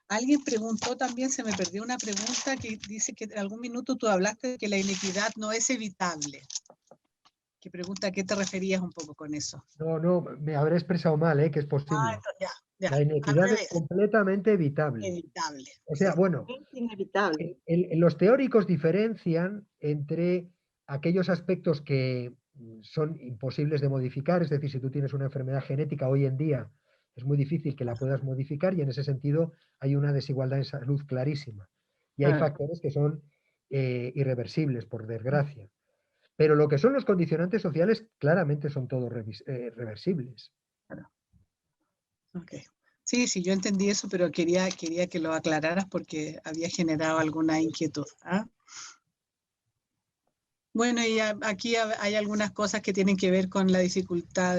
S1: Alguien preguntó también, se me perdió una pregunta que dice que en algún minuto tú hablaste de que la inequidad no es evitable. Que pregunta a qué te referías un poco con eso.
S4: No, me habré expresado mal, que es posible.
S1: Entonces, ya,
S4: La inequidad es completamente evitable.
S1: Evitable.
S4: O sea,
S1: Sí.
S4: bueno,
S3: Es inevitable.
S4: los teóricos diferencian entre aquellos aspectos que son imposibles de modificar, es decir, si tú tienes una enfermedad genética hoy en día, es muy difícil que la puedas modificar y en ese sentido hay una desigualdad en salud clarísima. Y hay factores que son irreversibles, por desgracia. Pero lo que son los condicionantes sociales claramente son todos reversibles.
S1: Claro. Okay. Sí, yo entendí eso, pero quería que lo aclararas porque había generado alguna inquietud. Bueno, y aquí hay algunas cosas que tienen que ver con la dificultad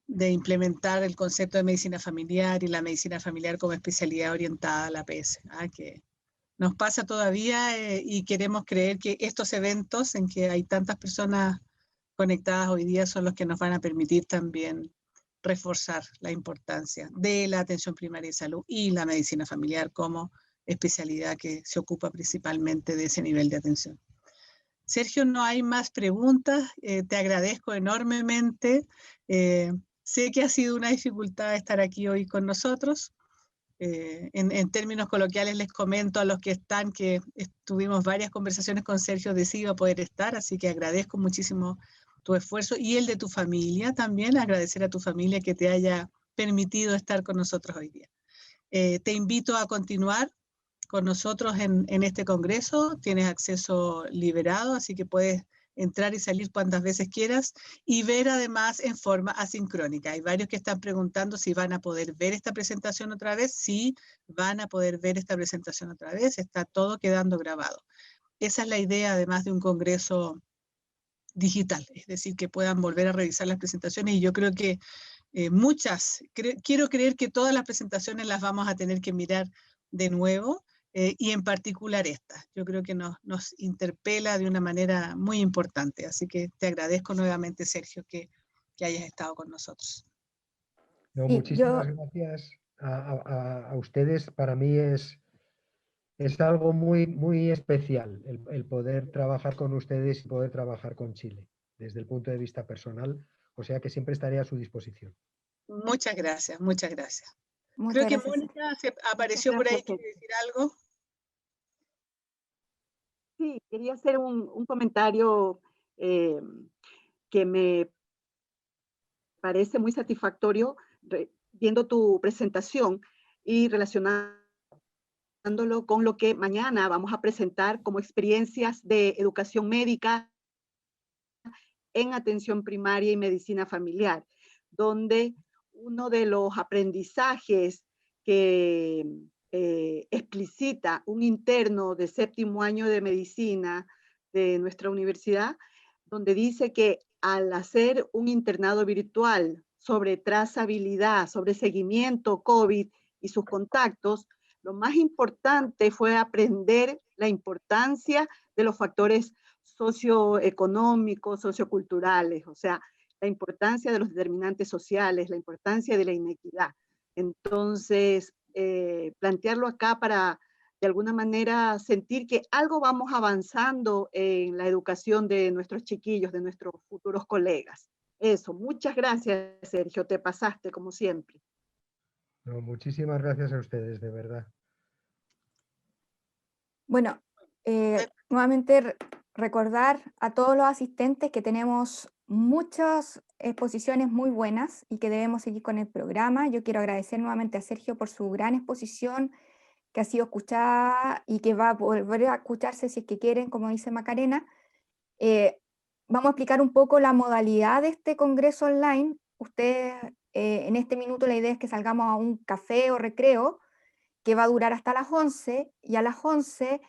S1: de implementar el concepto de medicina familiar y la medicina familiar como especialidad orientada a la APS, que nos pasa todavía y queremos creer que estos eventos en que hay tantas personas conectadas hoy día son los que nos van a permitir también reforzar la importancia de la atención primaria de salud y la medicina familiar como especialidad que se ocupa principalmente de ese nivel de atención. Sergio, no hay más preguntas. Te agradezco enormemente. Sé que ha sido una dificultad estar aquí hoy con nosotros. En términos coloquiales les comento a los que están que tuvimos varias conversaciones con Sergio de si iba a poder estar, así que agradezco muchísimo tu esfuerzo y el de tu familia también, agradecer a tu familia que te haya permitido estar con nosotros hoy día. Te invito a continuar con nosotros en este congreso, tienes acceso liberado, así que puedes entrar y salir cuantas veces quieras y ver además en forma asincrónica. Hay varios que están preguntando si van a poder ver esta presentación otra vez. Sí, van a poder ver esta presentación otra vez, está todo quedando grabado. Esa es la idea además de un congreso digital, es decir, que puedan volver a revisar las presentaciones y yo creo que quiero creer que todas las presentaciones las vamos a tener que mirar de nuevo y en particular esta. Yo creo que nos interpela de una manera muy importante, así que te agradezco nuevamente, Sergio, que hayas estado con nosotros.
S4: No, muchísimas gracias a ustedes. Para mí es algo muy, muy especial el poder trabajar con ustedes y poder trabajar con Chile desde el punto de vista personal, o sea que siempre estaré a su disposición.
S1: Muchas gracias, muchas gracias.
S2: Muchas
S1: Creo que
S2: gracias.
S1: Mónica apareció por ahí, ¿quiere decir algo?
S3: Sí, quería hacer un comentario que me parece muy satisfactorio viendo tu presentación y relacionándolo con lo que mañana vamos a presentar como experiencias de educación médica en atención primaria y medicina familiar, donde uno de los aprendizajes que explicita un interno de 7º año de medicina de nuestra universidad, donde dice que al hacer un internado virtual sobre trazabilidad, sobre seguimiento COVID y sus contactos, lo más importante fue aprender la importancia de los factores socioeconómicos, socioculturales, o sea, la importancia de los determinantes sociales, la importancia de la inequidad. Entonces, plantearlo acá para, de alguna manera, sentir que algo vamos avanzando en la educación de nuestros chiquillos, de nuestros futuros colegas. Eso, muchas gracias, Sergio, te pasaste como siempre.
S4: No, muchísimas gracias a ustedes, de verdad.
S2: Bueno, nuevamente recordar a todos los asistentes que tenemos muchas exposiciones muy buenas y que debemos seguir con el programa. Yo quiero agradecer nuevamente a Sergio por su gran exposición que ha sido escuchada y que va a volver a escucharse si es que quieren, como dice Macarena. Vamos a explicar un poco la modalidad de este congreso online. Ustedes, en este minuto la idea es que salgamos a un café o recreo que va a durar hasta las 11 y a las 11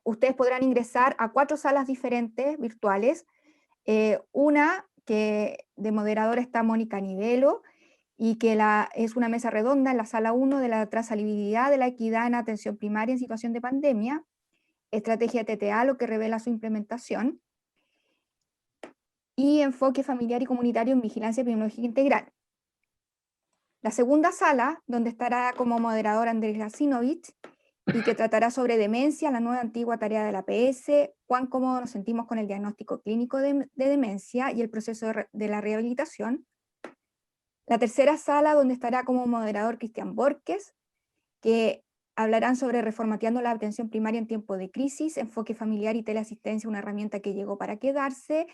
S2: ustedes podrán ingresar a 4 salas diferentes virtuales. Una que de moderadora está Mónica Nivelo y que es una mesa redonda en la sala 1 de la trazabilidad de la equidad en atención primaria en situación de pandemia, estrategia TTA, lo que revela su implementación, y enfoque familiar y comunitario en vigilancia epidemiológica integral. La segunda sala, donde estará como moderador Andrés Lasinovich, y que tratará sobre demencia, la nueva antigua tarea de la APS, cuán cómodo nos sentimos con el diagnóstico clínico de demencia y el proceso de la rehabilitación. La tercera sala, donde estará como moderador Cristian Borges, que hablarán sobre reformateando la atención primaria en tiempo de crisis, enfoque familiar y teleasistencia, una herramienta que llegó para quedarse,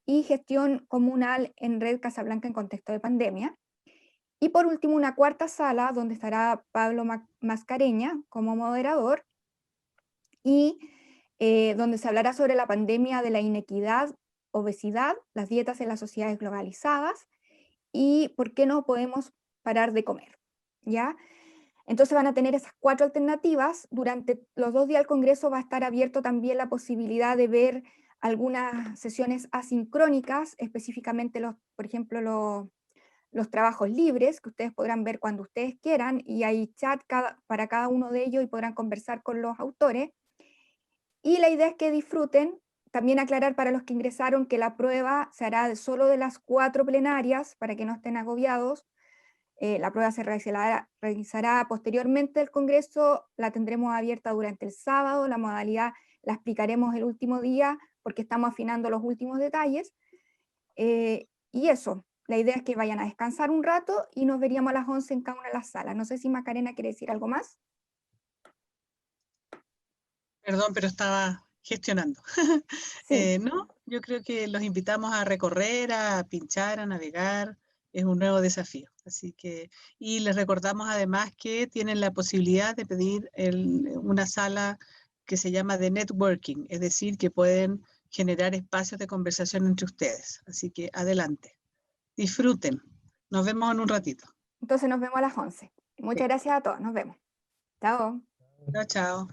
S2: y gestión comunal en Red Casablanca en contexto de pandemia. Y por último, una cuarta sala donde estará Pablo Mascareña como moderador y donde se hablará sobre la pandemia de la inequidad, obesidad, las dietas en las sociedades globalizadas y por qué no podemos parar de comer, ¿ya? Entonces van a tener esas 4 alternativas. Durante los 2 días del Congreso va a estar abierto también la posibilidad de ver algunas sesiones asincrónicas, específicamente por ejemplo, los trabajos libres, que ustedes podrán ver cuando ustedes quieran, y hay chat para cada uno de ellos y podrán conversar con los autores. Y la idea es que disfruten también aclarar para los que ingresaron que la prueba se hará solo de las 4 plenarias, para que no estén agobiados. La prueba se realizará posteriormente del Congreso, la tendremos abierta durante el sábado, la modalidad la explicaremos el último día, porque estamos afinando los últimos detalles. Y eso, la idea es que vayan a descansar un rato y nos veríamos a las 11 en cada una de las salas. No sé si Macarena quiere decir algo más.
S1: Perdón, pero estaba gestionando.
S2: Sí.
S1: No, yo creo que los invitamos a recorrer, a pinchar, a navegar. Es un nuevo desafío. Así que, y les recordamos además que tienen la posibilidad de pedir una sala que se llama de networking, es decir, que pueden generar espacios de conversación entre ustedes. Así que adelante, disfruten. Nos vemos en un ratito.
S2: Entonces nos vemos a las 11. Muchas gracias a todos, nos vemos. Chao.
S1: Chao, chao.